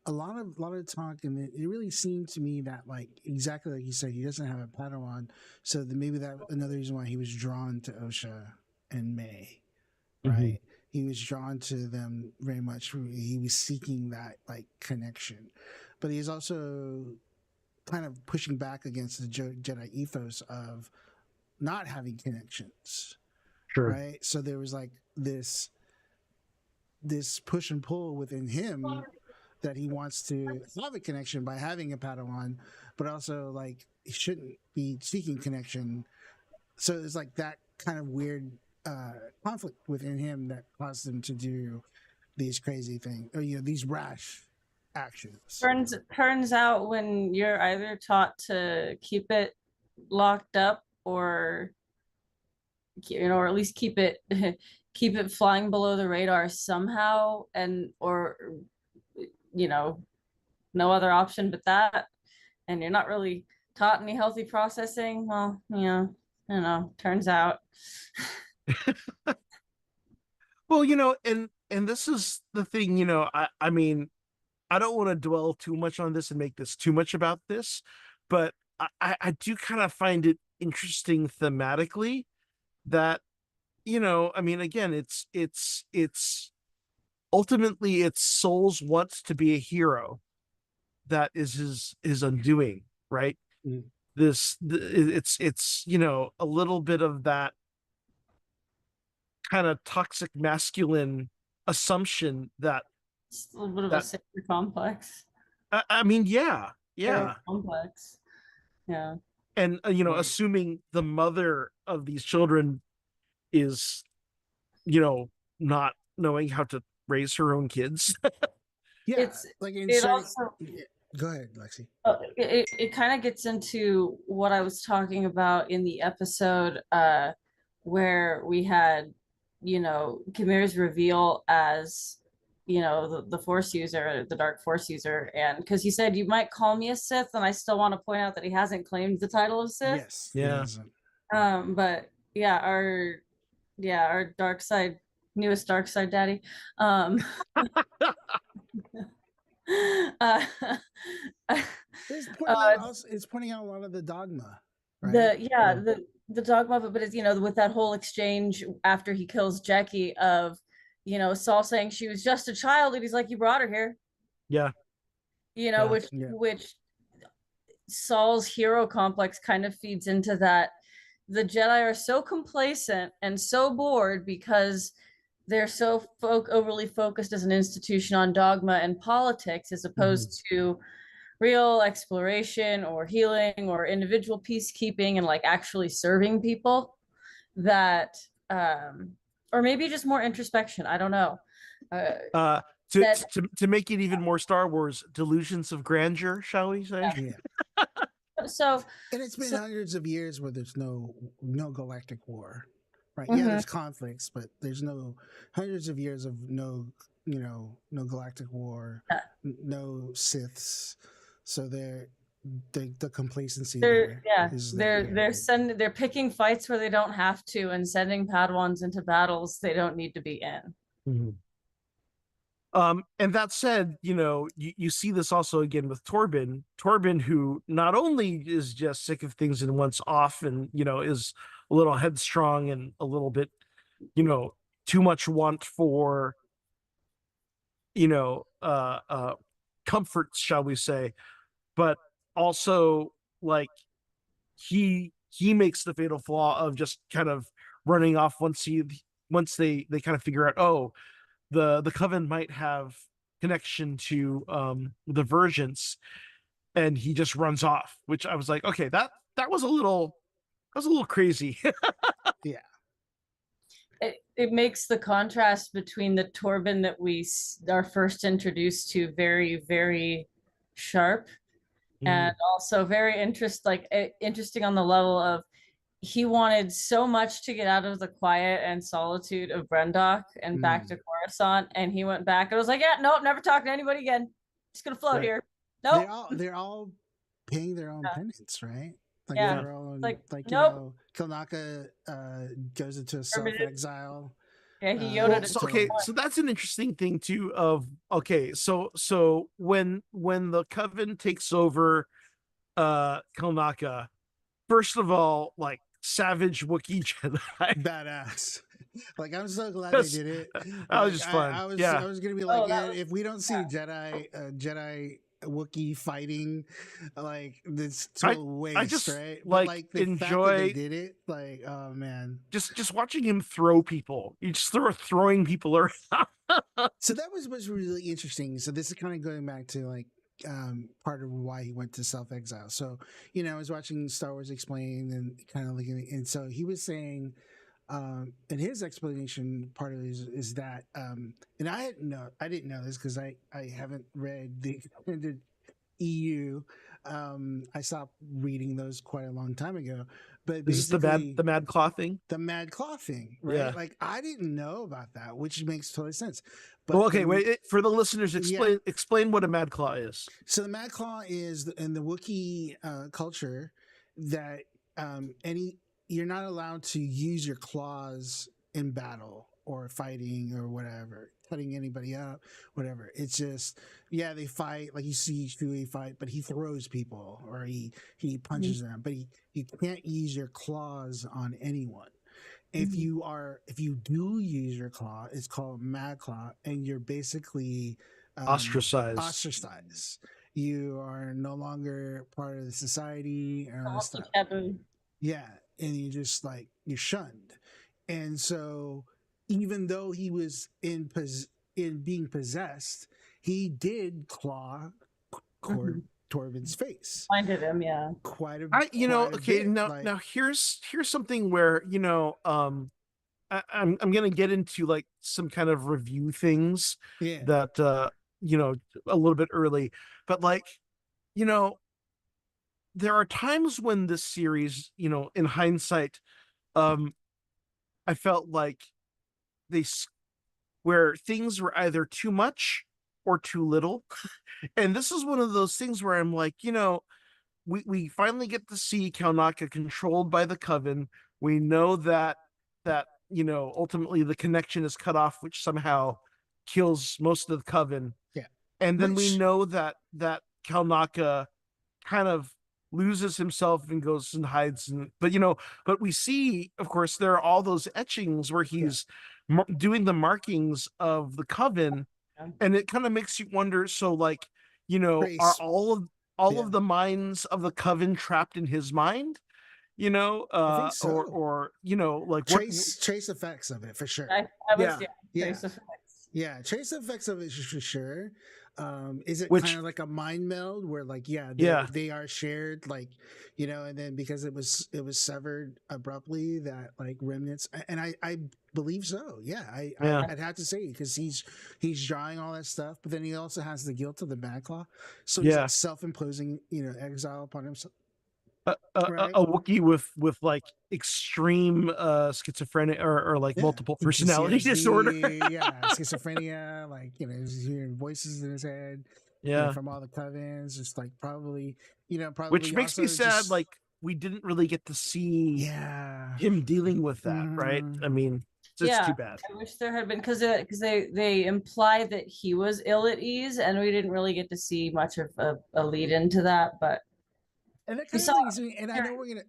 a lot of talk, and it really seemed to me that, like, exactly like you said, he doesn't have a Padawan, so maybe that another reason why he was drawn to Osha and May,
Mhm.
right? He was drawn to them very much. He was seeking that like connection, but he's also kind of pushing back against the Jedi ethos of not having connections,
Sure.
right? So there was like this push and pull within him that he wants to have a connection by having a Padawan, but also like he shouldn't be seeking connection. So it's like that kind of weird conflict within him that caused him to do these crazy things, or these rash actions.
Turns out when you're either taught to keep it locked up, or or at least keep it keep it flying below the radar somehow, and or you know no other option but that, and you're not really taught any healthy processing, well, turns out.
Well, and this is the thing, I mean, I don't want to dwell too much on this and make this too much about this, but I do kind of find it interesting thematically that, I mean, again, it's ultimately it's Souls wants to be a hero that is his undoing, right?
Mm.
It's a little bit of that kind of toxic masculine assumption that
It's a little bit of a
that
sacred complex.
I mean, yeah,
Hero
yeah.
complex. Yeah.
And
Right.
assuming the mother of these children is you know not knowing how to raise her own kids.
Yeah,
It's
like
it
inserting.
also
Yeah. Go ahead, Lexi.
it kind of gets into what I was talking about in the episode where we had, Kimir's reveal as, the force user, the dark force user, and because he said, you might call me a Sith, and I still want to point out that he hasn't claimed the title of Sith.
Yes.
Yeah.
But yeah, our dark side, newest dark side daddy. Uh,
It's pointing out a lot of the dogma, right?
the dogma, but it's, with that whole exchange after he kills Jackie of, Saul saying she was just a child, and he's like, you brought her here,
Yeah. Yeah.
which Saul's hero complex kind of feeds into that. The Jedi are so complacent and so bored because they're so overly focused as an institution on dogma and politics as opposed to real exploration or healing or individual peacekeeping and like actually serving people, that or maybe just more introspection, I don't know.
To,
That
to make it even more Star Wars, delusions of grandeur, shall we say?
Yeah.
So
And it's been hundreds of years where there's no galactic war, right?
Mm-hmm.
Yeah, there's conflicts, but there's no hundreds of years of no galactic war, no Siths. So the complacency
they're
there is
they're picking fights where they don't have to and sending Padawans into battles they don't need to be in.
Mm-hmm. And that said, you see this also again with Torben, who not only is just sick of things and wants off and, is a little headstrong and a little bit, too much want for, comforts, shall we say, but also like he makes the fatal flaw of just kind of running off once they kind of figure out, oh, the coven might have connection to the Vergence, and he just runs off, which I was like, okay, that was a little crazy.
Yeah.
It makes the contrast between the Torben that we are first introduced to very, very sharp, and also very interesting on the level of he wanted so much to get out of the quiet and solitude of Brendok and back to Coruscant, and he went back and was like, yeah, nope, never talking to anybody again, just gonna float here. Nope.
They're all paying their own penance, right? Like
Yeah.
their own,
Like,
like
nope.
Kilnaka goes into self-exile.
Yeah, he Yoda.
So that's an interesting thing too. So when the coven takes over Kilnaka, first of all, like savage Wookiee Jedi,
badass. Like I'm so glad they did it.
That was just fun.
I was gonna be like, if we don't see Jedi Wookiee fighting, like this total waste,
I just
right?
like
the
enjoy
fact that they did it, like, oh man,
just watching him throw people. You just throwing people around.
So that was really interesting. So this is kind of going back to like part of why he went to self-exile. So I was watching Star Wars Explained and kind of looking, and so he was saying and his explanation part of it is that and I didn't know this because I haven't read the extended EU. I stopped reading those quite a long time ago. But
this is the mad claw thing.
The mad claw thing, right?
Yeah.
Like I didn't know about that, which makes total sense.
But well, okay, wait, for the listeners, explain what a mad claw is.
So the mad claw is in the Wookiee culture that you're not allowed to use your claws in battle or fighting or whatever, cutting anybody up, whatever. It's just, yeah, they fight, like you see Chewie fight, but he throws people or he punches them, but you can't use your claws on anyone. If you do use your claw, it's called mad claw, and you're basically
Ostracized.
ostracized. You are no longer part of the society and all this
Almost a
stuff.
taboo.
Yeah, and you just like you're shunned. And so even though he was in being possessed, he did claw Torvin's face
Blinded him, yeah.
quite a
I, you know,
quite a
okay,
bit.
now
Like,
now here's something where, I'm gonna get into like some kind of review things
yeah,
that a little bit early, but like, you know, there are times when this series, in hindsight, um, I felt like they where things were either too much or too little, and this is one of those things where I'm like, we finally get to see Kalnaka controlled by the Coven. We know that ultimately the connection is cut off, which somehow kills most of the Coven.
yeah.
And then we
Which
know that Kalnaka kind of loses himself and goes and hides. But we see, of course, there are all those etchings where he's doing the markings of the Coven,
Yeah.
and it kind of makes you wonder. So, like, are
Trace,
all
yeah.
of the minds of the Coven trapped in his mind?
I think so.
Or like what?
Trace effects of it for sure.
I was,
Yeah.
Yeah.
trace effects.
Yeah, trace effects of it for sure. Is it
Which-
kind of like a mind meld where like they are shared, like, and then because it was severed abruptly, that like remnants, and I believe so. Yeah,
Yeah.
I'd have to say, because he's drawing all that stuff, but then he also has the guilt of the Mad Claw, so he's
Yeah.
like self-imposing exile upon himself. Right.
A Wookiee with like extreme schizophrenia or like
Yeah,
multiple personality
PTSD,
disorder.
yeah, schizophrenia, like he's hearing voices in his head,
Yeah.
from all the Covens, just like probably
Which makes me
also
sad,
just,
like we didn't really get to see
yeah,
him dealing with that, right?
Mhm.
I mean, it's too bad.
I wish there had been, because they imply that he was ill at ease, and we didn't really get to see much of a lead into that. But
And that
we
kind
saw
of brings me, and I know we're gonna,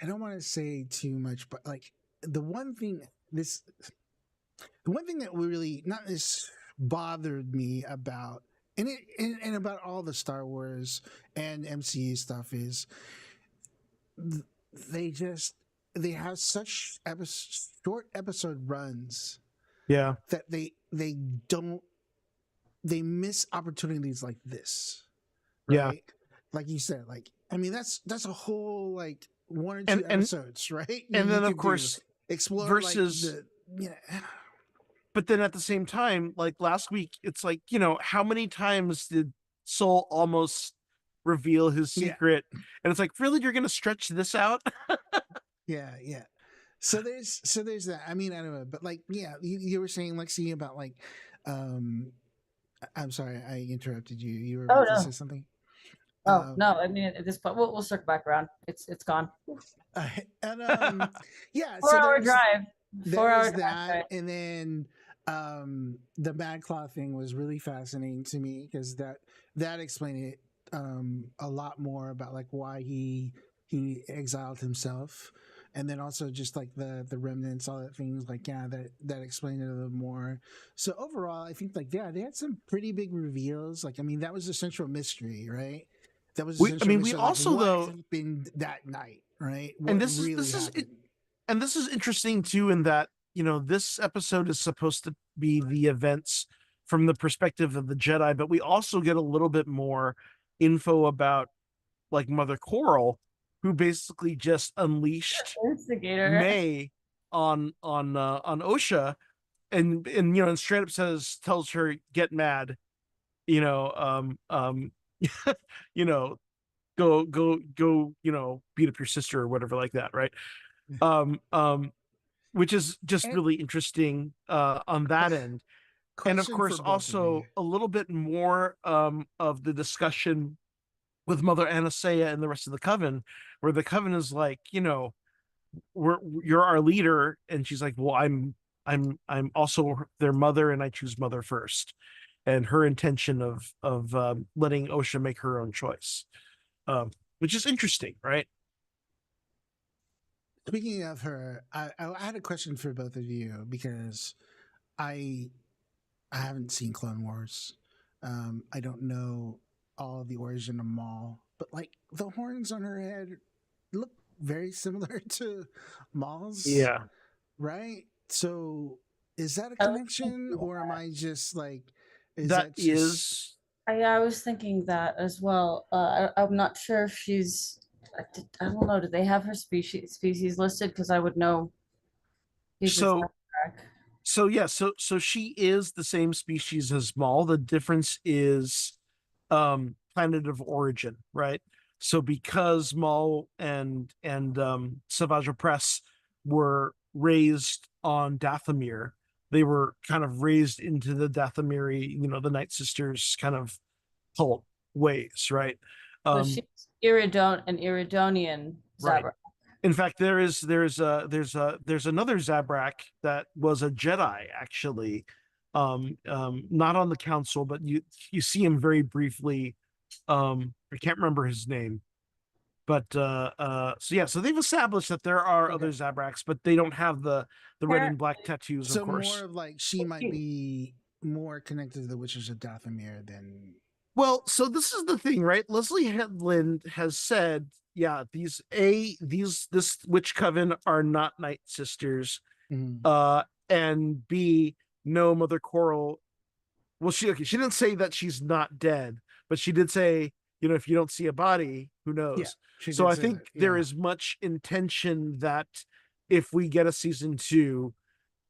I don't want to say too much, but like the one thing that really not this bothered me about, and about all the Star Wars and MCU stuff is they have such short episode runs
Yeah.
that they miss opportunities like this,
Yeah.
right? Like you said, like, I mean, that's a whole like one or two
And
episodes, right?
and then
You
of
could
course
explore
versus
like
but then at the same time, like last week, it's like, how many times did Soul almost reveal his
Yeah.
secret? And it's like, really, you're gonna stretch this out?
yeah. So there's that. I mean, I don't know, but like, yeah, you were saying, Lexi, about like, I'm sorry, I interrupted you. You were about to say something.
No, I mean, at this point, we'll circle back around. It's gone.
And yeah,
4-hour drive. 4-hour
there's
drive.
that,
Right.
and then the Mad Claw thing was really fascinating to me, because that explained it a lot more about like why he exiled himself, and then also just like the remnants, all that things, like, yeah, that explained it a little more. So overall, I think like, yeah, they had some pretty big reveals. Like, I mean, that was the central mystery, right? That was the
We
central mystery, like,
also,
what
though,
happened that night, right? What
and this
really
is
happened?
and this is interesting too, in that this episode is supposed to be the events from the perspective of the Jedi, but we also get a little bit more info about like Mother Coral, who basically just unleashed
Instigator.
May on Osha, and and straight up tells her, get mad, you know you know go beat up your sister or whatever like that, right? Which is just
And-
really interesting on that end. And of
Question
course
for both of
also
you.
a little bit more of the discussion with Mother Anastasia and the rest of the Coven, where the Coven is like, you're our leader, and she's like, well, I'm I'm also their mother, and I choose mother first. And her intention of letting Osha make her own choice, which is interesting, right?
Speaking of her, I had a question for both of you because I I haven't seen Clone Wars. I don't know all of the origin of Maul, but like the horns on her head look very similar to Maul's,
Yeah,
right? So is that a
I was
connection,
thinking
or am I just like, is
that
that just
is.
I was thinking that as well. I'm not sure if she's. I don't know. Do they have her species listed? Because I would know. He's a
So
Zabrak.
so she is the same species as Maul. The difference is planet of origin, right? So because Maul and Savage Press were raised on Dathomir, they were kind of raised into the Dathomiri, the Night Sisters kind of cult ways, right?
So she's
Um,
An Iridonian
right.
Zabrak.
In fact, there's another Zabrak that was a Jedi actually, not on the council, but you see him very briefly. I can't remember his name, but so yeah, so they've established that there are other
okay?
Zabraks, but they don't have the red and black tattoos, of
So more
course.
of like she might be more connected to the Witches of Dathomir than.
Well, so this is the thing, right? Leslie Headland has said, yeah, this witch coven are not Night Sisters,
Mhm.
and B, no, Mother Coral. Well, she didn't say that she's not dead, but she did say, if you don't see a body, who
Yeah,
knows?
she
So
did
I
say that.
think there
Yeah.
is much intention that if we get a season 2,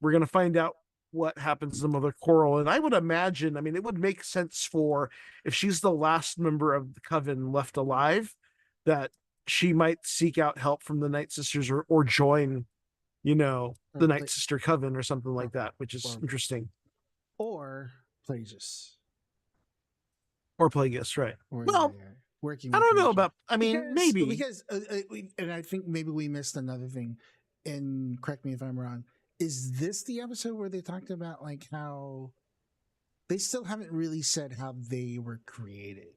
we're going to find out what happens to Mother Coral. And I would imagine, I mean, it would make sense for if she's the last member of the coven left alive, that she might seek out help from the Night Sisters, or join,
Or
the Night
play,
Sister Coven or something
or
like that, which is
or
interesting.
or Plagueis,
Or Plagueis, right?
or
Well,
yeah, working
I
with
don't know
Plagueis.
about, I mean,
Because
maybe.
because and I think maybe we missed another thing, and correct me if I'm wrong. Is this the episode where they talked about like how they still haven't really said how they were created,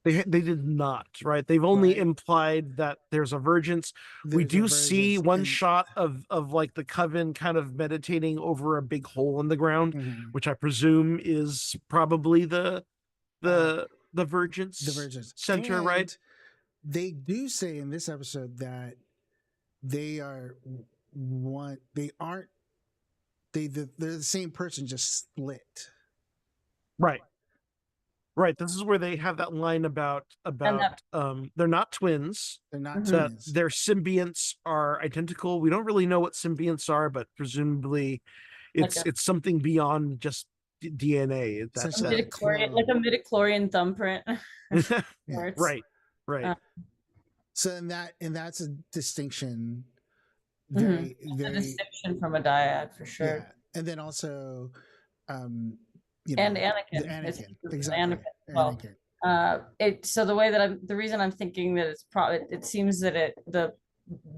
They did not, right? They've only
right?
implied that there's a vergence. We
There's a
do see
version,
one
and
shot of like the coven kind of meditating over a big hole in the ground,
mhm,
which I presume is probably the
uh,
the the
the
vergence
versions,
center, right?
and they do say in this episode that they are one. They aren't. They're the same person, just split.
Right. Right. This is where they have that line
And
about
that.
they're not twins,
They're not
Mhm.
that
twins.
their symbionts are identical. We don't really know what symbionts are, but presumably
Like
it's something beyond just DNA. That's
Essentially, like kill.
like a midichlorian thumbprint.
Yeah.
Words.
right. Right.
Uh,
So and that's a distinction.
mhm.
Very
It's a
very
distinction from a dyad for sure.
yeah. And then also, um,
And
the
Anakin. It's
Anakin,
Anakin
exactly,
as well.
Anakin.
So the reason I'm thinking that it's probably, it seems that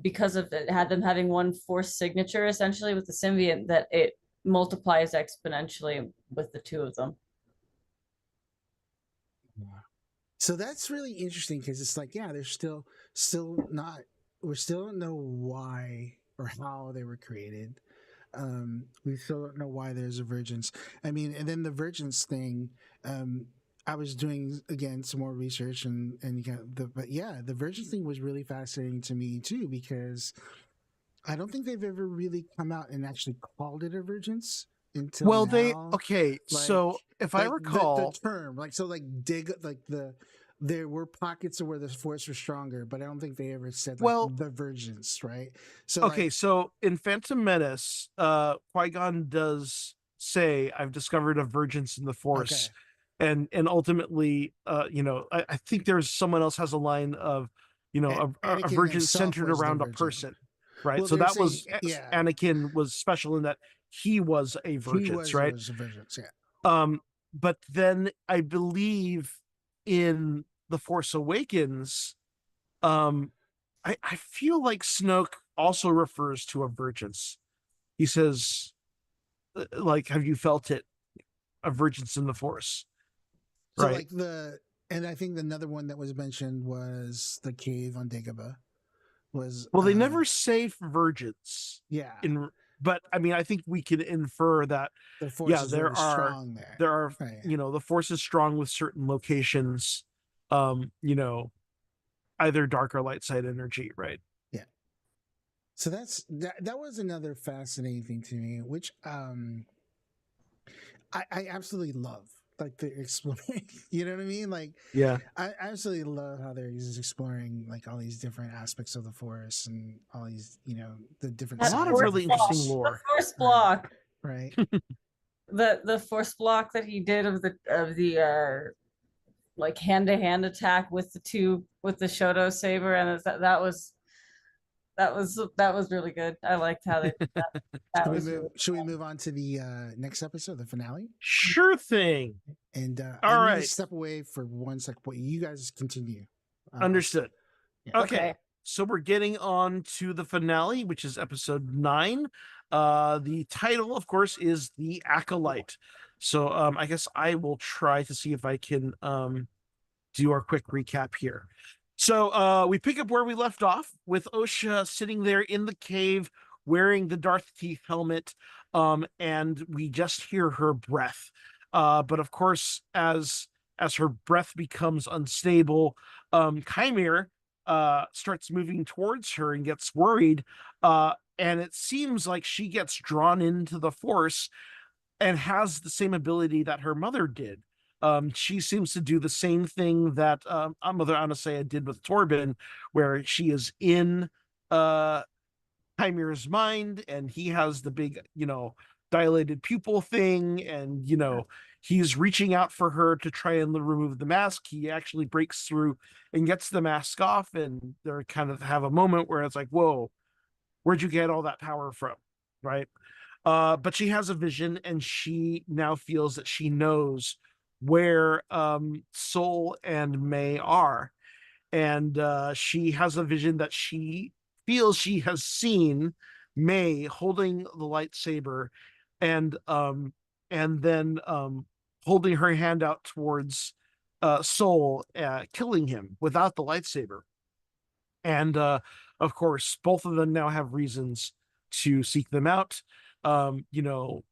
because of it had them having one force signature essentially with the symbiont, that it multiplies exponentially with the two of them.
So that's really interesting because it's like, yeah, they're still not. We still don't know why or how they were created. We still don't know why there's a virgins. I mean, and then the virgins thing. I was doing again some more research and you got but yeah, the virgins thing was really fascinating to me too because I don't think they've ever really come out and actually called it a virgins until
Well,
now.
okay.
Like
So if I
the
recall,
term like so like dig like there were pockets of where the force was stronger, but I don't think they ever said like
well,
the virgins, right? So
okay.
like
So in Phantom Menace, Qui-Gon does say, "I've discovered a virgence in the
okay,
Force," and ultimately, I think there's someone else has a line of, a
Anakin
virgin
himself
centered
was the
around a
virgin.
person, right?
Well,
So
they're
that
saying
was
yeah,
Anakin was special in that he was a
he
virgin,
was
right?
the virgins, yeah.
But then I believe in The Force Awakens, um, I feel like Snoke also refers to a virgins. He says, like, have you felt it? A Virgins in the Force,
So
right?
like and I think another one that was mentioned was the cave on Dagobah. Was
Well, they never say virgins
yeah,
in, but I mean, I think we can infer that,
the force
yeah,
is very strong there.
there are,
Right.
the Force is strong with certain locations, you know, either dark or light side energy, right?
Yeah. So that was another fascinating thing to me, which I absolutely love. Like the exploring, you know what I mean? Like
Yeah.
I absolutely love how they're just exploring like all these different aspects of the forest and all these, the different
A
That
lot of
sides of
force
the
really interesting
block,
force.
the
lore.
force
Right.
block,
Right.
the force block that he did of the like hand to hand attack with the Shoto saber, and that was really good. I liked how they did that. That was really
Should we move on to the next episode, the finale?
Sure thing.
And
All
I need to
right.
step away for 1 second. But you guys continue.
Understood.
Yeah.
Okay.
okay.
So we're getting on to the finale, which is episode 9. The title, of course, is The Acolyte. So I guess I will try to see if I can do our quick recap here. So we pick up where we left off with Osha sitting there in the cave wearing the Darth Teeth helmet, and we just hear her breath. But of course, as her breath becomes unstable, Chimera starts moving towards her and gets worried. And it seems like she gets drawn into the Force and has the same ability that her mother did. She seems to do the same thing that Mother Anasea did with Torben, where she is in Chimera's mind, and he has the big, dilated pupil thing, and he's reaching out for her to try and remove the mask. He actually breaks through and gets the mask off, and they kind of have a moment where it's like, "Whoa, where'd you get all that power from?" Right? But she has a vision, and she now feels that she knows where Soul and May are, and she has a vision that she feels she has seen May holding the lightsaber, and then holding her hand out towards Soul, killing him without the lightsaber. And of course, both of them now have reasons to seek them out. Um, you know,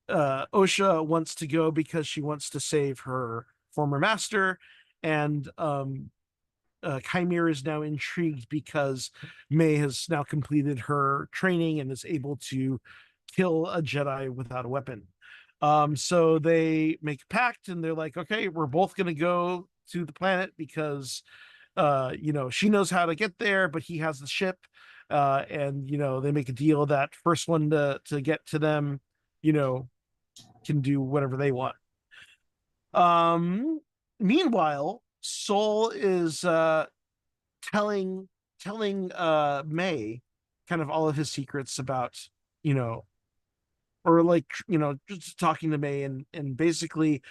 Osha wants to go because she wants to save her former master, and Chimera is now intrigued because May has now completed her training and is able to kill a Jedi without a weapon. So they make a pact, and they're like, okay, we're both going to go to the planet because she knows how to get there, but he has the ship. And they make a deal that first one to get to them, you know, can do whatever they want. Um, Meanwhile, Soul is telling May kind of all of his secrets about, you know, or like, just talking to May, and basically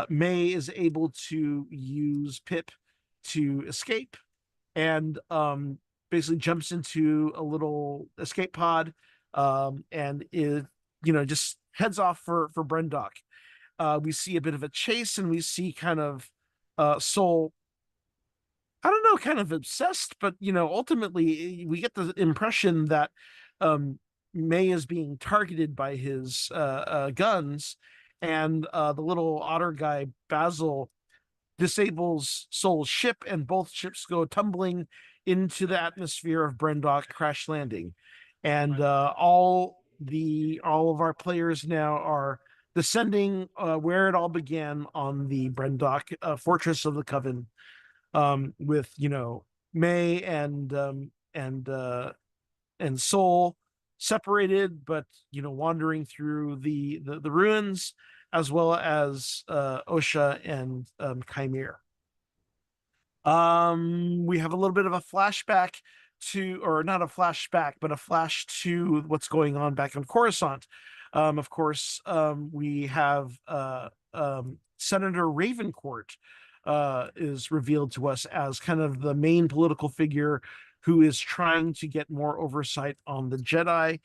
May is able to use Pip to escape, and basically jumps into a little escape pod, and is, just heads off for Brendok. We see a bit of a chase, and we see kind of Soul, I don't know, kind of obsessed, but ultimately we get the impression that um, May is being targeted by his guns, and the little otter guy Basil disables Soul's ship, and both ships go tumbling into the atmosphere of Brendok, crash landing, and all of our players now are descending where it all began on the Brendok fortress of the Coven, with May and Soul separated, but wandering through the ruins, as well as Osha and Chimera. We have a little bit of a flashback or not a flashback, but a flash to what's going on back on Coruscant. Of course, we have Senator Ravencourt is revealed to us as kind of the main political figure who is trying to get more oversight on the Jedi.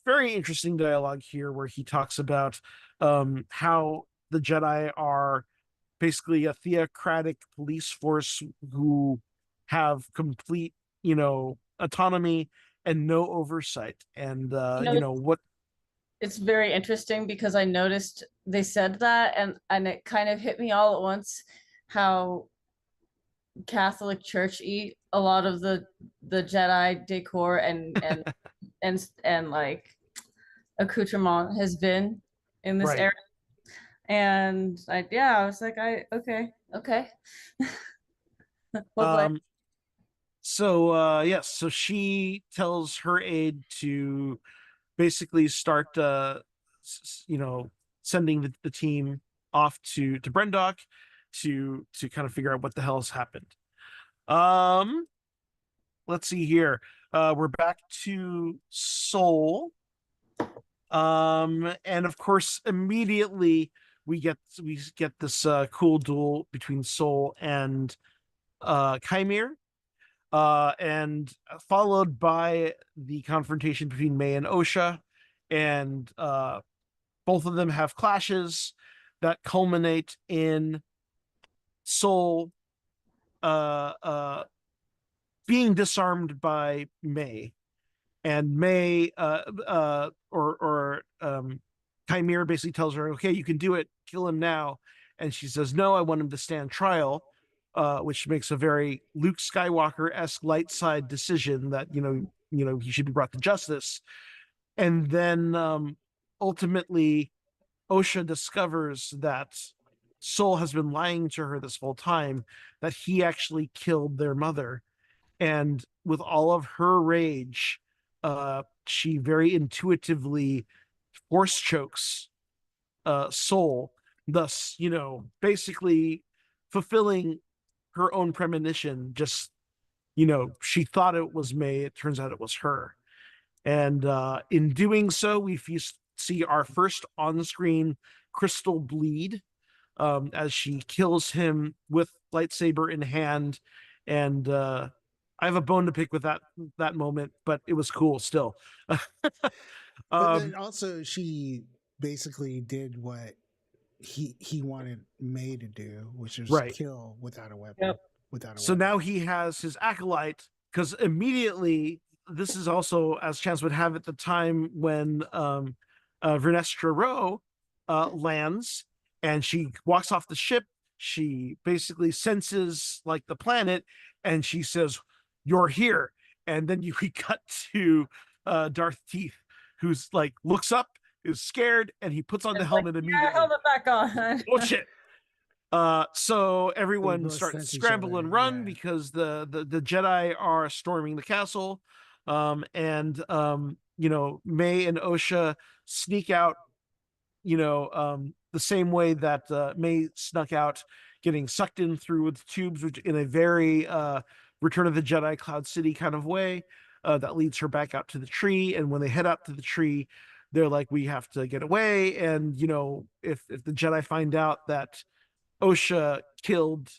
Very interesting dialogue here where he talks about how the Jedi are basically a theocratic police force who have complete, autonomy and no oversight. And what
it's very interesting because I noticed they said that, and it kind of hit me all at once how Catholic Church eat a lot of the Jedi decor and like accoutrement has been in this
right.
era. And I was like, okay. Hopefully,
Um yes, so she tells her aide to basically start sending the team off to Brendock to kind of figure out what the hell has happened. Um let's see here. We're back to Seoul. And of course, immediately we get this cool duel between Seoul and Chimere, and followed by the confrontation between May and Osha, and both of them have clashes that culminate in Seoul being disarmed by May, and May or Chimera basically tells her, "Okay, you can do it. Kill him now." And she says, "No, I want him to stand trial," which makes a very Luke Skywalker-esque light side decision that he should be brought to justice. And then ultimately, Osha discovers that Soul has been lying to her this whole time, that he actually killed their mother. And with all of her rage, she very intuitively force chokes Soul, thus, basically fulfilling her own premonition. Just, she thought it was May. It turns out it was her. And in doing so, we see our first on-screen crystal bleed, as she kills him with lightsaber in hand. And I have a bone to pick with that moment, but it was cool still.
But then also she basically did what he wanted May to do, which was
right.
kill without a weapon.
Yep.
Without a
So
weapon.
now he has his acolyte, because immediately, this is also, as chance would have it, the time when Vernestra Rowe lands, and she walks off the ship. She basically senses like the planet, and she says, "You're here." And then we cut to Darth Teeth, who's like looks up, is scared, and he puts on the
it's like,
helmet
yeah,
immediately.
helmet back on.
Bullshit. So everyone
both
starts to
sense each
scramble
other,
and run,
yeah.
because the Jedi are storming the castle. And May and Osha sneak out, the same way that May snuck out, getting sucked in through the tubes, which in a very Return of the Jedi Cloud City kind of way, that leads her back out to the tree. And when they head out to the tree, they're like, "We have to get away." And if the Jedi find out that Osha killed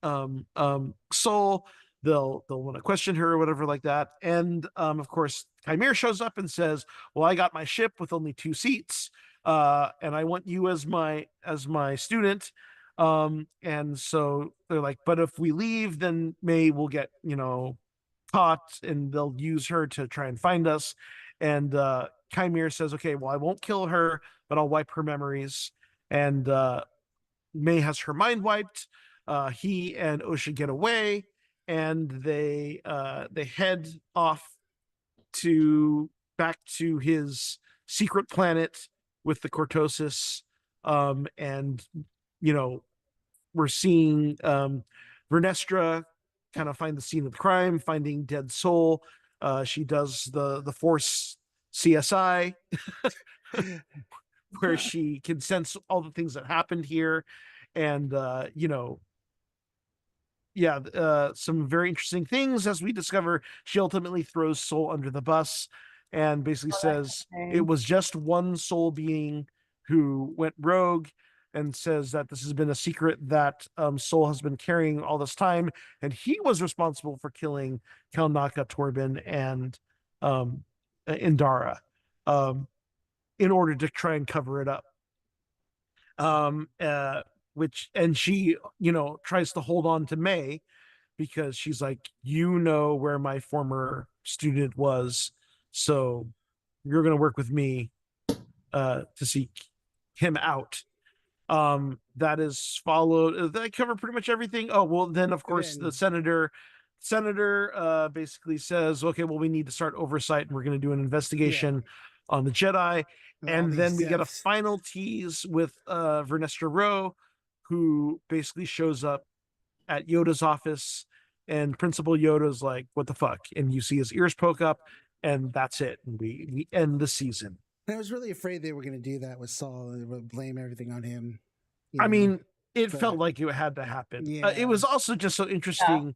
Soul, they'll want to question her or whatever like that. And of course, Chimera shows up and says, "Well, I got my ship with only 2 seats, and I want you as my student." And so they're like, "But if we leave, then May will get caught, and they'll use her to try and find us." And Chimera says, "Okay, well, I won't kill her, but I'll wipe her memories." And May has her mind wiped. He and Osha get away, and they head off to back to his secret planet with the Cortosis. And we're seeing Vernestra kind of find the scene of the crime, finding dead Soul. She does the Force CSI, where she can sense all the things that happened here. And some very interesting things, as we discover. She ultimately throws Soul under the bus and basically says it was just one soul being who went rogue. and says that this has been a secret that Soul has been carrying all this time, and he was responsible for killing Kalnaka, Torben, and Indara, um, in order to try and cover it up. Um, uh, and she, tries to hold on to May because she's like, where my former student was, so you're going to work with me to seek him out. That is followed. That cover pretty much everything. Oh well, then of course the senator basically says, okay, well, we need to start oversight, and we're going to do an investigation on the Jedi. And then we get a final tease with Vernestra Rowe, who basically shows up at Yoda's office, and Principal Yoda's like, what the fuck? And you see his ears poke up, and that's it. And we end the season.
And I was really afraid they were going to do that with Saul and would blame everything on him.
I mean, it felt like it had to happen. It was also just so interesting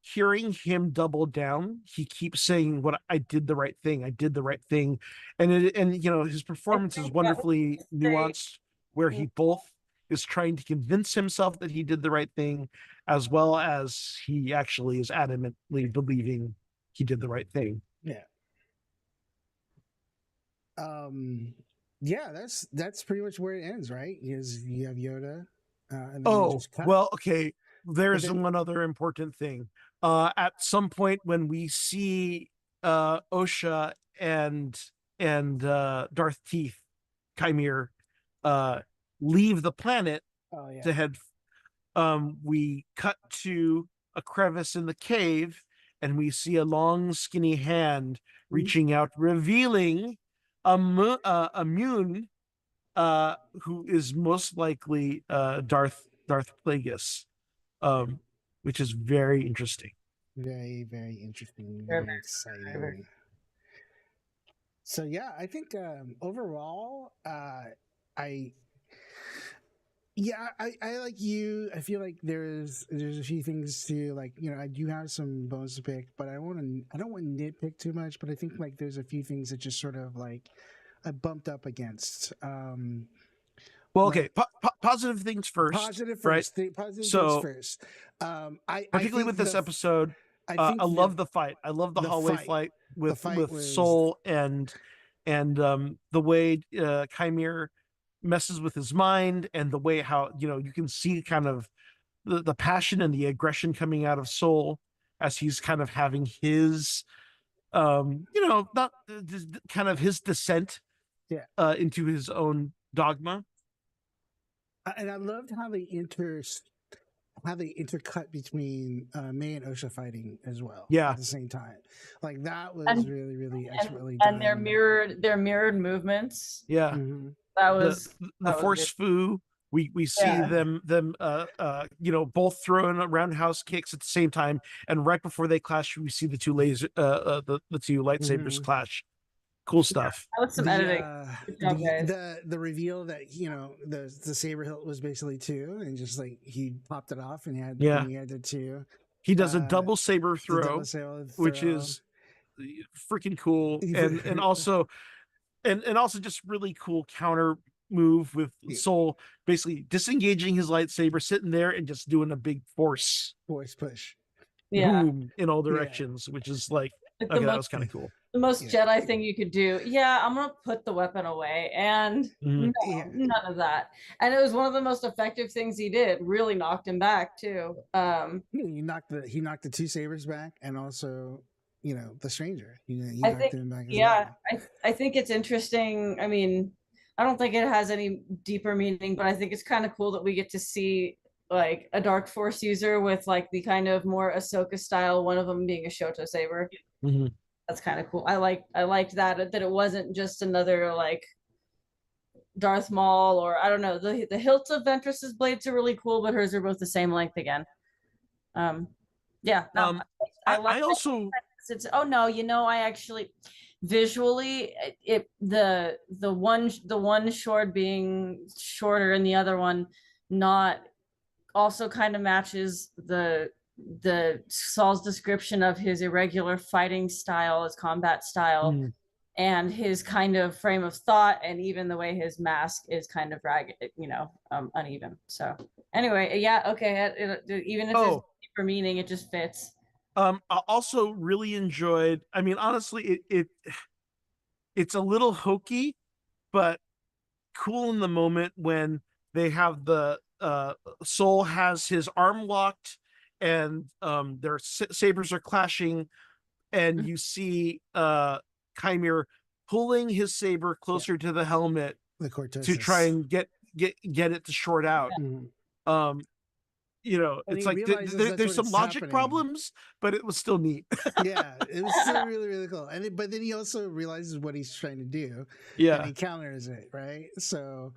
hearing him double down. He keeps saying, "What I did the right thing. I did the right thing," and his performance is wonderfully nuanced, where he both is trying to convince himself that he did the right thing, as well as he actually is adamantly believing he did the right thing.
Yeah. Yeah, that's pretty much where it ends, right? Because you have Yoda. And then
okay. There's one other important thing. At some point when we see Osha and Darth Teeth, Chimere, leave the planet to head, we cut to a crevice in the cave, and we see a long, skinny hand reaching out, revealing a Mune, who is most likely Darth Plagueis, which is very interesting.
Very, very interesting. Very exciting. So yeah, I think overall, I like you. I feel like there's a few things to like. I do have some bones to pick, but I don't want to nitpick too much. But I think like there's a few things that just sort of like I bumped up against.
Well, okay. Positive things first.
Positive first.
Right?
Positive things first.
Particularly with this episode, I love the fight. I love the hallway fight with Soul and the way Chimere messes with his mind, and the way how you can see kind of the passion and the aggression coming out of Soul as he's kind of having his not kind of his descent into his own dogma.
And I loved how they intercut between May and Osha fighting as well.
Yeah,
at the same time, like that was really, really expertly
done.
And
their mirrored movements.
Yeah,
that was
the Force Fu. We see them both throwing roundhouse kicks at the same time, and right before they clash, we see the two the two lightsabers clash. Cool stuff.
That was some editing.
The reveal that the saber hilt was basically two, and just like he popped it off, and he had the two.
He does a double saber throw, which is freaking cool, and also just really cool counter move with Soul basically disengaging his lightsaber, sitting there and just doing a big force
push,
boom in all directions, which is like okay, that was kind of cool.
The most Jedi thing you could do. Yeah, I'm gonna put the weapon away, and none of that. And it was one of the most effective things he did. Really knocked him back too.
He knocked the two sabers back, and also the stranger. He knocked him back.
I think it's interesting. I mean, I don't think it has any deeper meaning, but I think it's kind of cool that we get to see like a Dark Force user with like the kind of more Ahsoka style, one of them being a Shoto saber. That's kind of cool. I liked that it wasn't just another like Darth Maul, or I don't know. The hilts of Ventress's blades are really cool, but hers are both the same length again. I also I actually visually the one sword being shorter and the other one not also kind of matches the Saul's description of his irregular fighting style, his combat style. and his kind of frame of thought, and even the way his mask is kind of ragged, uneven. So anyway, yeah, okay, even if there's
Oh,
deeper meaning, it just fits.
I also really enjoyed. I mean, honestly, it's a little hokey, but cool in the moment when they have the Soul has his arm locked, and their sabers are clashing, and you see Chimera pulling his saber closer to the helmet
The
to
cortosis.
try and get it to short out.
Mhm.
Um,
And
it's
he
like
realizes that's
there's
what
some
it's
logic
happening.
problems, but it was still neat.
Yeah, it was still really, really cool. But then he also realizes what he's trying to do, and
Yeah,
he counters it, right? So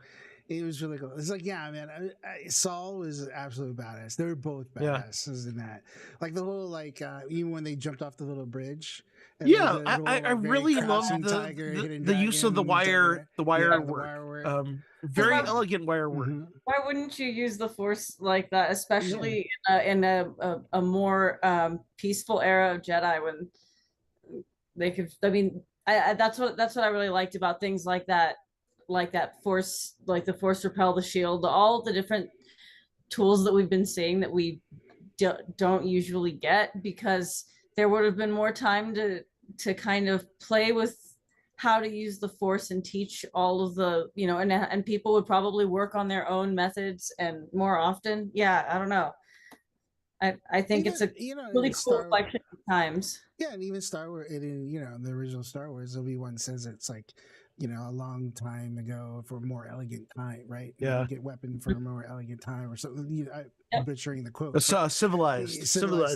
it was really cool. It's like, yeah, man, Saul was an absolute badass. They were both
Yeah.
badasses in that. Like the whole, like, even when they jumped off the little bridge. And
yeah.
the whole,
I
very
really
Crouching
loved
Tiger, Hidden
the use of the
Dragon type
wire
yeah,
work.
work.
Very
why-
elegant wire work.
Mhm.
Why wouldn't you use the Force like that, especially in a more peaceful era of Jedi, when they could? I mean, that's what I really liked about things like that Force, like the Force repel, the shield, all the different tools that we've been seeing that we don't usually get, because there would have been more time to kind of play with how to use the Force and teach all of the, and people would probably work on their own methods and more often. Yeah, I don't know. I think it's a really cool reflection of times.
Yeah, and even Star Wars, the original Star Wars, Obi-Wan says it's like, a long time ago for a more elegant time, right?
Yeah.
You get weapon for a more elegant time or something. I'm butchering the quote.
A civilized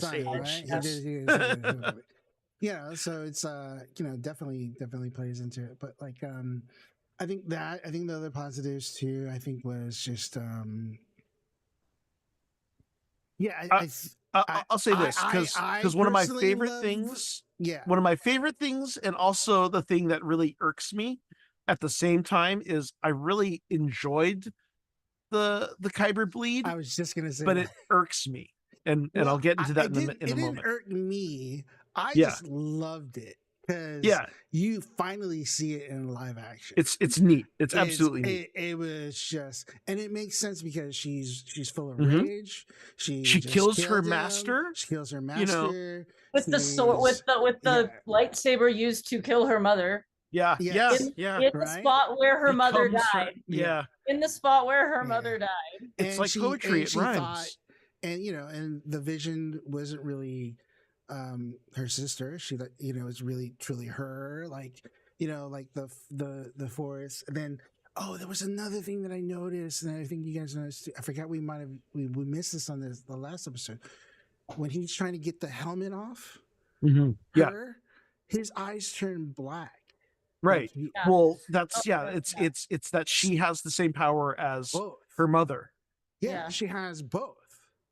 time,
age.
right?
Yes.
Yeah, so it's definitely plays into it. But like I think the other positives too, I think was just
I'll say this, because one of my favorite things, one of my favorite things, and also the thing that really irks me at the same time, is I really enjoyed the Kyber bleed.
I was just gonna say,
but it irks me, and I'll get into that in a moment.
It didn't irk me. I
Yeah.
just loved it because
Yeah,
you finally see it in live action.
it's neat. It's absolutely neat.
It was just, and it makes sense because she's full of
Mhm.
rage. She just
kills her
killed him.
master.
She kills her
know,
master
With the sword, with the lightsaber used to kill her mother.
Yeah,
Yes.
In the
Right?
spot where her mother
Becomes her-
died.
yeah,
In the spot where her
Yeah.
mother died.
it's
And
like poetry. It
she
rhymes.
thought, and and the vision wasn't really her sister. She thought, it was really truly her, like like the Force. And then there was another thing that I noticed, and I think you guys noticed too. I forgot we missed this on the last episode, when he's trying to get the helmet off
Yeah,
his eyes turn black.
right.
Like,
Well, that's it's that she has the same power as
both.
her mother.
Yeah.
She has both.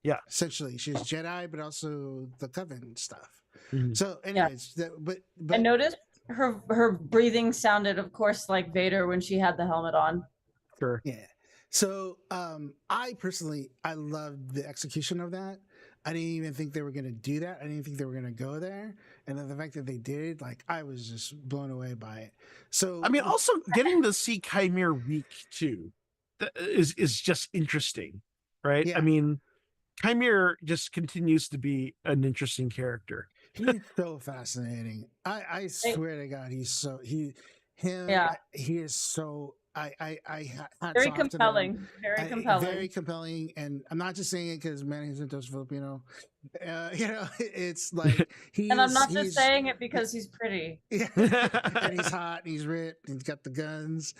Yeah.
Essentially, she's Jedi, but also the Coven stuff.
Mhm.
So, anyways, but
I noticed her breathing sounded, of course, like Vader when she had the helmet on.
Sure.
Yeah. So, I personally, I loved the execution of that. I didn't even think they were going to do that. I didn't think they were going to go there. And then the fact that they did, like, I was just blown away by it. So,
I mean, also getting to see Chimera weak too is just interesting, right?
Yeah.
I mean, Chimera just continues to be an interesting character.
he's so fascinating. I swear to God, he is so
Very compelling. Very compelling.
Very compelling. And I'm not just saying it because Manny Jacinto's Filipino. It's like
and I'm not just saying it because he's pretty.
Yeah. And he's hot, and he's ripped, and he's got the guns.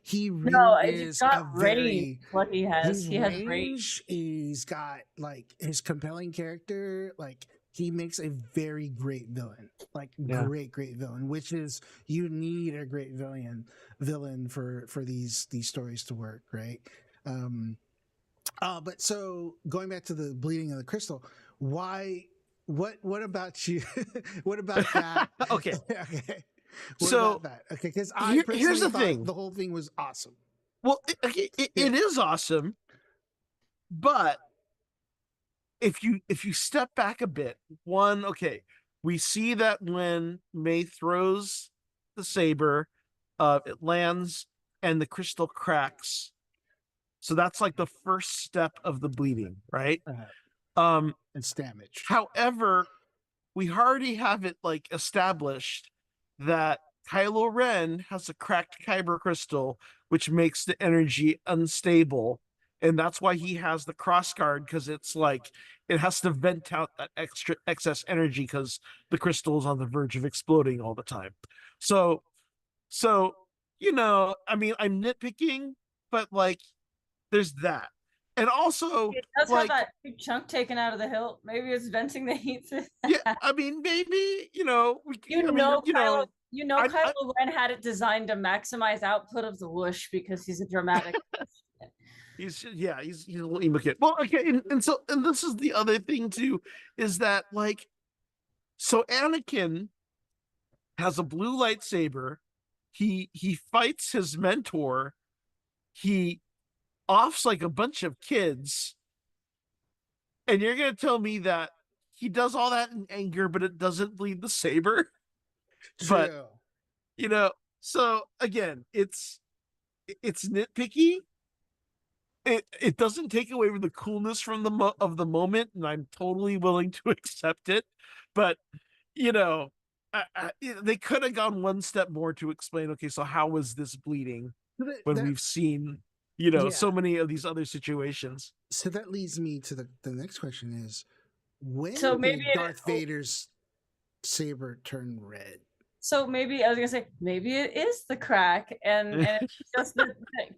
He really
he's got range. What he has, he has range.
He's got like his compelling character. Like he makes a very great villain. Like great villain. Which is, you need a great villain for these stories to work, right? But so going back to the bleeding of the crystal, why? What about you? What about that?
Okay.
Okay.
So
about that? Okay, because
here's the thing.
The whole thing was awesome.
Well, it is awesome, but if you step back a bit, we see that when May throws the saber, it lands, and the crystal cracks. So that's like the first step of the bleeding, right?
It's damage.
However, we already have it like established that Kylo Ren has a cracked kyber crystal, which makes the energy unstable. And that's why he has the cross guard, because it's like it has to vent out that extra excess energy because the crystal is on the verge of exploding all the time. So, so I mean, I'm nitpicking, but like, there's that, and also
It does have
like,
that big chunk taken out of the hilt. Maybe it's venting the heat through
yeah,
that.
I mean, maybe
You
I mean,
know, Kylo. You know,
I
Kylo Ren had it designed to maximize output of the whoosh because he's a dramatic.
he's yeah, he's a little emo kid. Well, okay, and this is the other thing too, is that like, so Anakin has a blue lightsaber. He fights his mentor. He offs like a bunch of kids, and you're gonna tell me that he does all that in anger, but it doesn't bleed the saber? But
True.
so again, it's nitpicky. It doesn't take away from the coolness from of the moment, and I'm totally willing to accept it. But you know, they could have gone one step more to explain. Okay, so how was this bleeding when
That,
we've seen
yeah.
so many of these other situations?
So that leads me to the next question is, when
So maybe
did Darth Vader's saber turn red?
So maybe I was gonna say maybe it is the crack, and it's just that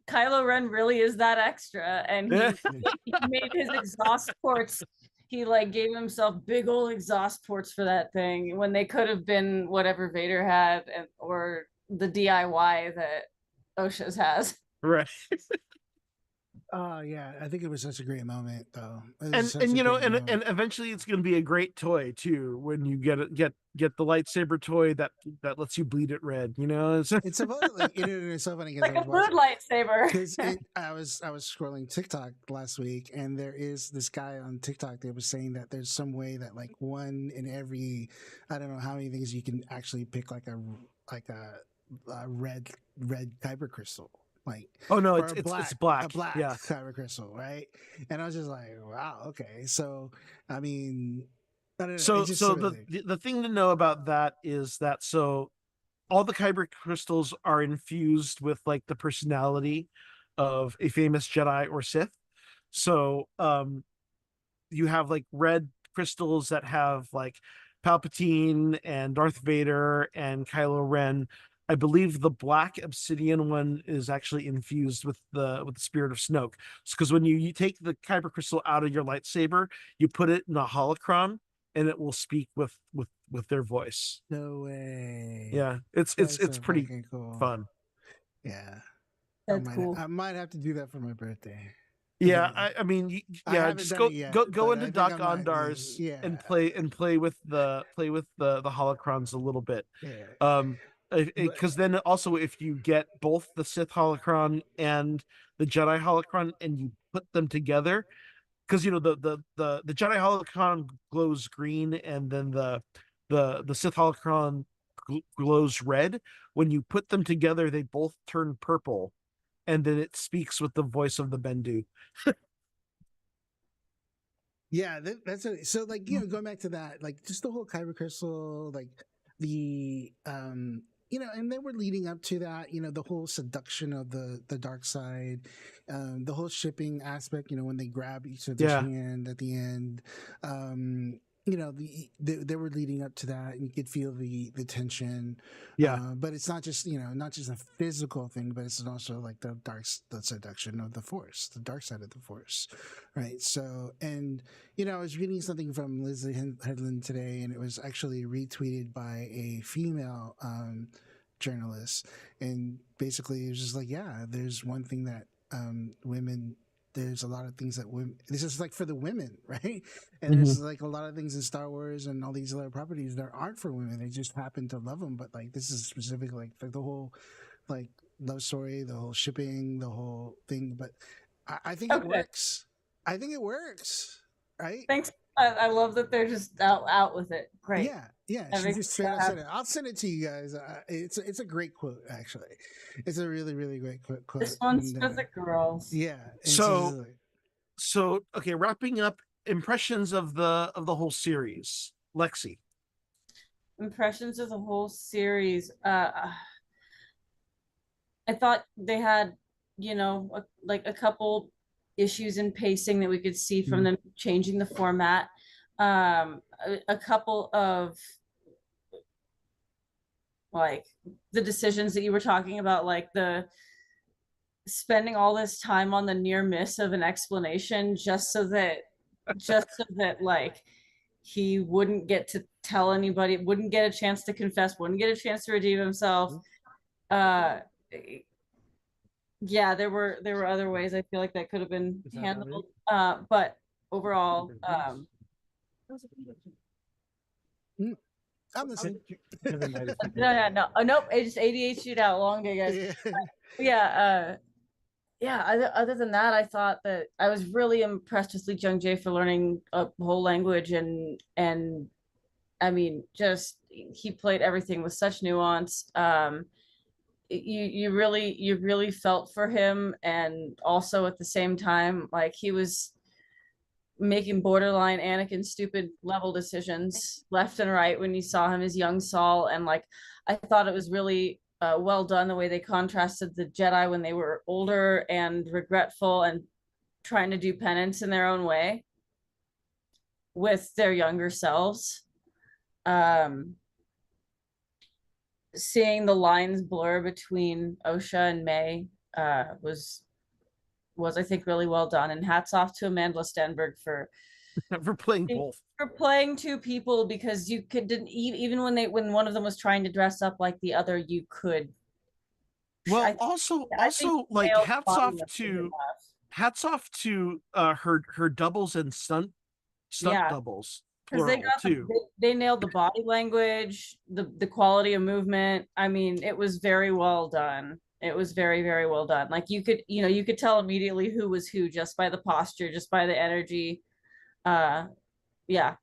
Kylo Ren really is that extra, and he made his exhaust ports. He like gave himself big old exhaust ports for that thing when they could have been whatever Vader had, or the DIY that Osha's has.
Right.
Oh yeah, I think it was such a great moment though.
And eventually it's going to be a great toy too when you get the lightsaber toy that lets you bleed it red.
It's supposedly it's so funny
Like a blue lightsaber.
Because I was scrolling TikTok last week, and there is this guy on TikTok that was saying that there's some way that like one in every, I don't know how many things you can actually pick like a red kyber crystal. Like,
oh no,
or
it's black.
a black
Yeah.
kyber crystal, right? And I was just like, wow, okay. So I mean, I don't know.
So
It's just
the thing to know about that is that all the kyber crystals are infused with like the personality of a famous Jedi or Sith. So you have like red crystals that have like Palpatine and Darth Vader and Kylo Ren. I believe the black obsidian one is actually infused with the spirit of Snoke. Because when you take the kyber crystal out of your lightsaber, you put it in a holocron, and it will speak with their voice.
no way.
Yeah, it's
so
pretty
cool.
Fun.
Yeah,
That's cool.
I might have to do that for my birthday.
Yeah, I mean, yeah, just go into Doc Ondar's and play with the holocrons a little bit.
Yeah.
Because then also, if you get both the Sith holocron and the Jedi holocron and you put them together, because the Jedi holocron glows green, and then the Sith holocron glows red. When you put them together, they both turn purple, and then it speaks with the voice of the Bendu.
Yeah, that's it. So like, going back to that, like just the whole kyber crystal, like the and they were leading up to that, the whole seduction of the dark side, the whole shipping aspect, when they grab each other's hand at the end, they were leading up to that, and you could feel the tension. But it's not just not just a physical thing, but it's also like the seduction of the force, the dark side of the force, right? So, and I was reading something from Liz Headland today, and it was actually retweeted by a female journalist, and basically it was just like, yeah, there's one thing that women. There's a lot of things that women. This is like for the women, right? And there's like a lot of things in Star Wars and all these other properties that aren't for women. They just happen to love them, but like this is specifically like the whole like love story, the whole shipping, the whole thing. But I think it works. I think it works, right?
Thanks. I love that they're just out with it. Great.
Yeah, Yeah,
That
she
makes
just
me
straight
so
up said
happy.
it. I'll send it to you guys. It's a great quote, actually. It's a really really great
This
quote.
one's
And
for the girls.
yeah, and she's
So
just like,
okay, wrapping up impressions of the whole series. Lexi.
Impressions of the whole series. I thought they had, like a couple issues in pacing that we could see from
mm,
them changing the format. A couple of like the decisions that you were talking about, like the spending all this time on the near miss of an explanation just so that like he wouldn't get to tell anybody, wouldn't get a chance to confess, wouldn't get a chance to redeem himself. Uh yeah, there were other ways I feel like that could have been handled. But overall,
mm, I'm listening.
no, yeah, no, nope, it just ADHD'd out long day, guys.
Yeah.
Yeah, yeah. Other than that, I thought that I was really impressed with Lee Jung Jae for learning a whole language, and I mean, just he played everything with such nuance. You really felt for him, and also at the same time, like he was making borderline Anakin stupid level decisions left and right when you saw him as young Saul. And like I thought it was really well done the way they contrasted the Jedi when they were older and regretful and trying to do penance in their own way with their younger selves. Um, Seeing the lines blur between Osha and May was I think really well done. And hats off to Amanda Stenberg
For playing both.
for playing two people, because you could didn't even when one of them was trying to dress up like the other, you could.
Well,
I I think
also like
nailed body enough.
hats off to her doubles and stunt
Yeah,
doubles
because
plural too.
they nailed the body language, the quality of movement. I mean, it was very well done. It was very, very well done. Like you could tell immediately who was who just by the posture, just by the energy. Uh, yeah,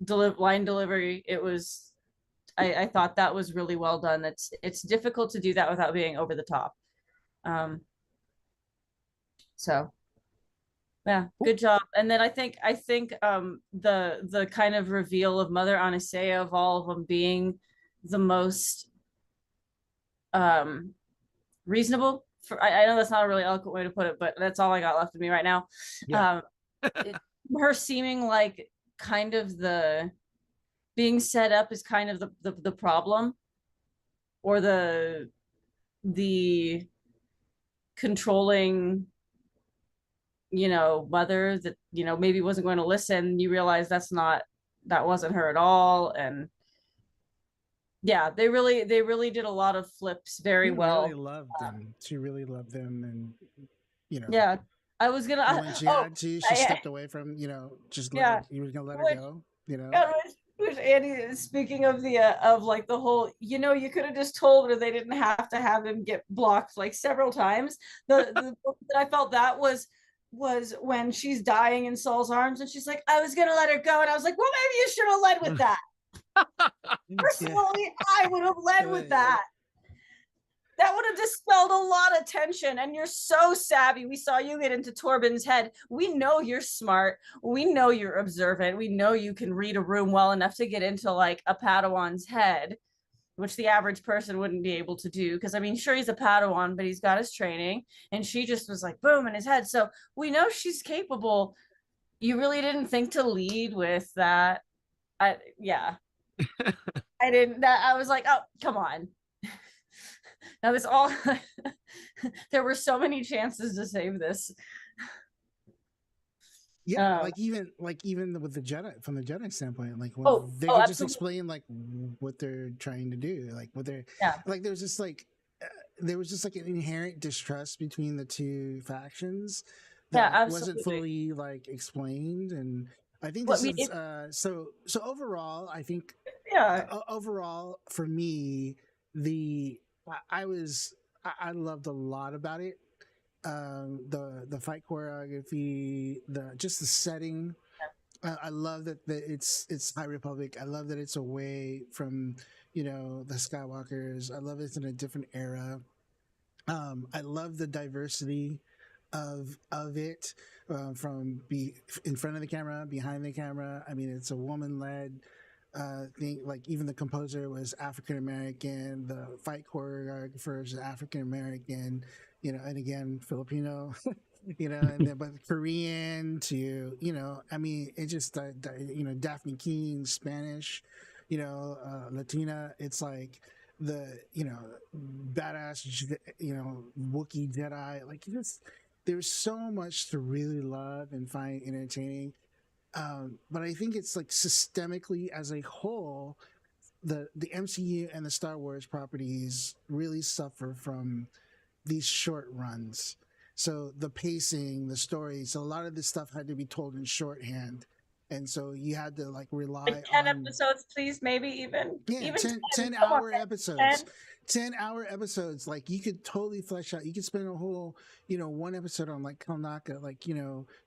line delivery. It was. I thought that was really well done. It's difficult to do that without being over the top. Um, so yeah, good job. And then I think the kind of reveal of Mother Anisea, of all of them being the most um reasonable for, I know that's not a really eloquent way to put it, but that's all I got left of me right now.
Yeah.
Um her seeming like kind of the being set up is kind of the problem, or the controlling, mother that, maybe wasn't going to listen. You realize that wasn't her at all. And yeah, they really did a lot of flips very
She really
well.
loved them. She really loved them, and you know,
Yeah, I was gonna.
and when she had to, she
I,
stepped away from, just let
yeah,
her. You were gonna let her
which
go.
God, which Andy, speaking of the of like the whole, you could have just told her they didn't have to have him get blocked like several times. The that I felt that was when she's dying in Saul's arms and she's like, I was gonna let her go, and I was like, well, maybe you should have led with that.
Yeah.
Personally, I would have led with that. That would have dispelled a lot of tension. And you're so savvy. We saw you get into Torben's head. We know you're smart. We know you're observant. We know you can read a room well enough to get into like a Padawan's head, which the average person wouldn't be able to do. Because I mean, sure, he's a Padawan, but he's got his training. And she just was like, boom, in his head. So we know she's capable. You really didn't think to lead with that. Yeah. I didn't. I was like, oh, come on. That was all. There were so many chances to save this.
Yeah,
Um,
like even with the Jedi, from the Jedi standpoint, like when
oh,
they
oh,
could just
absolutely.
explain like what they're trying to do, like what they're
Yeah,
like. There was just like an inherent distrust between the two factions
yeah,
that wasn't
absolutely.
fully like explained, and I think
What
this
we,
is so overall. I think
yeah,
overall for me, the I was I loved a lot about it. The fight choreography, the just the setting, I love that it's High Republic. I love that it's away from the Skywalkers. I love it's in a different era. I love the diversity of it, from in front of the camera, behind the camera. I mean, it's a woman led thing. Like even the composer was African American. The fight choreographer is African American. And again Filipino. And then but Korean to I mean, it just Daphne King, Spanish, Latina. It's like the badass Wookiee Jedi. Like there's so much to really love and find entertaining. But I think it's like systemically as a whole, the MCU and the Star Wars properties really suffer from these short runs. So the pacing, the story, so a lot of this stuff had to be told in shorthand. And so you had to like rely
Like 10
on
episodes, please, maybe even.
yeah,
Even
10
Come on,
hour
man.
episodes.
10.
10-hour episodes. Like you could totally flesh out. You could spend a whole, one episode on like Kalnaka, like,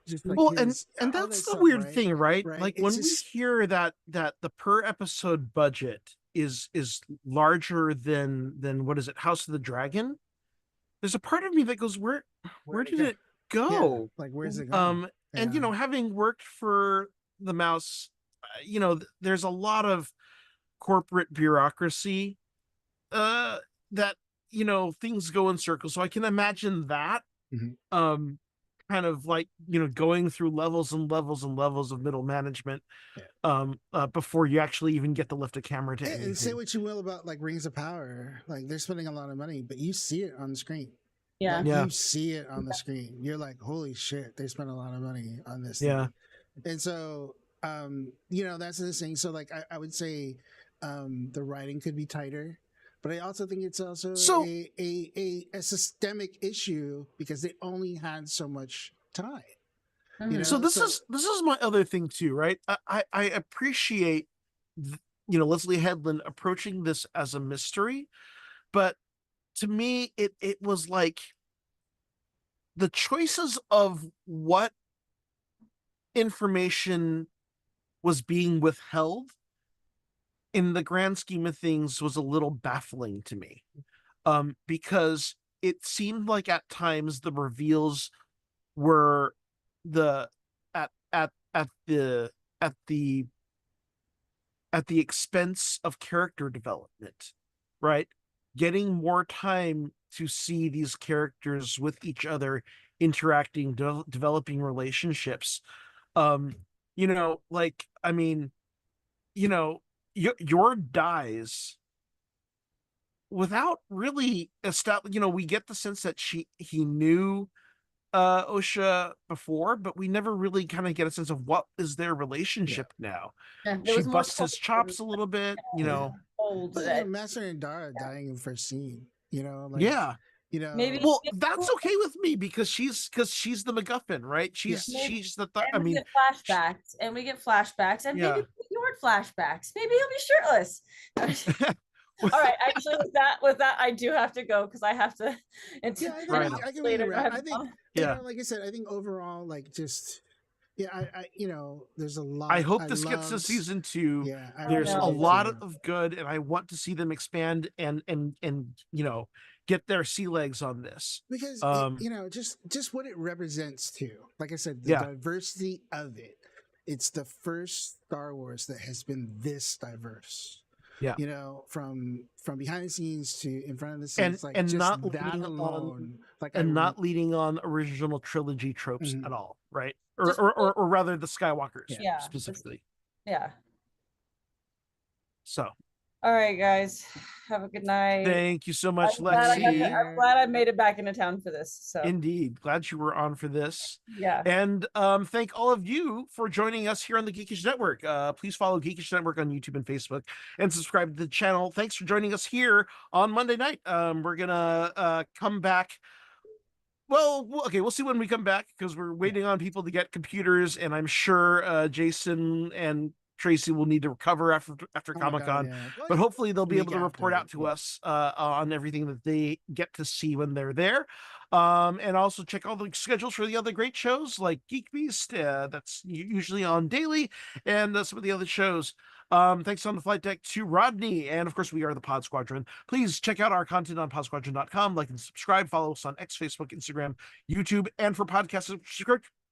just like
Well,
his,
and
all
that's
that
the
stuff,
weird
right?
thing, right?
Right.
Like
It's
when
just,
we hear that the per episode budget is larger than what is it, House of the Dragon? There's a part of me that goes, where did it
yeah,
go?
like where's it going?
And
Yeah.
having worked for the Mouse, there's a lot of corporate bureaucracy that things go in circles. So I can imagine that
Mhm.
kind of like going through levels and levels and levels of middle management before you actually even get to lift a camera to anything.
And say what you will about like Rings of Power, like they're spending a lot of money, but you see it on the screen.
Yeah.
Like,
Yeah.
you see it on the screen. You're like, holy shit, they spent a lot of money on this
Yeah.
thing. And so that's the thing. So like I would say the writing could be tighter, but I also think it's also
So-
a systemic issue because they only had so much time.
Mhm.
So this is my other thing too, right? I appreciate Leslie Headland approaching this as a mystery, but to me it was like the choices of what information was being withheld in the grand scheme of things was a little baffling to me, because it seemed like at times the reveals were at the expense of character development, right? Getting more time to see these characters with each other interacting, developing relationships. Like, I mean, your dies without really we get the sense that he knew Osha before, but we never really kind of get a sense of what is their relationship now.
Yeah, there
She
was more
busts his chops a little bit,
old
But,
that
Master and Dara dying in the first scene, like,
yeah.
Maybe-
Well, that's okay with me because she's the MacGuffin, right? She's the I
and we
mean,
get flashbacks, and
Yeah.
maybe your flashbacks. Maybe he'll be shirtless. All right, actually, with that, I do have to go because I have to. It's
yeah,
Right.
I can
later.
right. I think,
Yeah.
like I said, I think overall, like, just, I there's a lot.
I hope this gets to
loved-
season 2.
Yeah, I
There's
really
a
do
lot
too.
of good, and I want to see them expand and get their sea legs on this.
because just what it represents too. Like I said, the
Yeah.
diversity of it. It's the first Star Wars that has been this diverse.
Yeah.
From behind the scenes to in front of the
And-
scenes, like
and
just
not
that
leaning on-
alone, like
And not leading on original trilogy tropes
Mhm.
at all, right?
Just-
Or rather the Skywalkers
Yeah.
specifically.
Yeah.
So
All right, guys. Have a good night.
thank you so much,
I'm glad
Lexi.
I'm glad I made it back into town for this. So
Indeed. Glad you were on for this.
yeah.
And thank all of you for joining us here on the Geekish Network. Please follow Geekish Network on YouTube and Facebook and subscribe to the channel. Thanks for joining us here on Monday night. We're gonna come back. Well, okay, we'll see when we come back because we're waiting on people to get computers, and I'm sure Jason and Tracy will need to recover after
Oh my
Comic Con.
God, yeah.
But hopefully they'll be
Week
able to report
after.
out to us on everything that they get to see when they're there. And also check all the schedules for the other great shows like Geek Beast, that's usually on daily, and some of the other shows. Thanks on the flight deck to Rodney, and of course we are the Pod Squadron. Please check out our content on podsquadron.com, like and subscribe, follow us on X, Facebook, Instagram, YouTube, and for podcast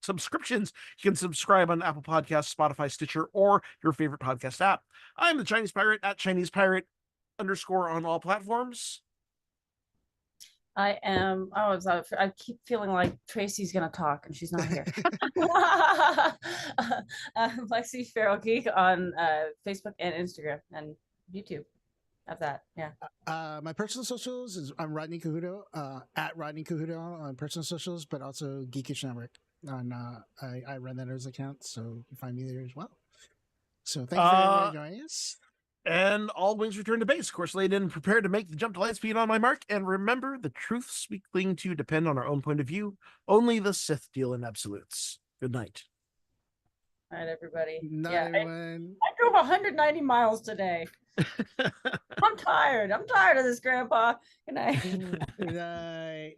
subscriptions, you can subscribe on Apple Podcasts, Spotify, Stitcher, or your favorite podcast app. I'm the Chinese Pirate at Chinese Pirate _ on all platforms.
I am. Oh, I keep feeling like Tracy's gonna talk, and she's not here. Lexi Feral Geek on Facebook and Instagram and YouTube. Have that, yeah.
My personal socials is I'm Rodney Cahuto, at Rodney Cahuto on personal socials, but also Geekish Network. On I run that as account, so you can find me there as well. So thank you for everybody joining us.
And all wings return to base. Course laid in, prepared to make the jump to light speed on my mark. And remember, the truths we cling to depend on our own point of view. Only the Sith deal in absolutes. Good night.
All right, everybody.
Night,
yeah,
everyone.
I drove 190 miles today. I'm tired. I'm tired of this, Grandpa. Good night.
Good night.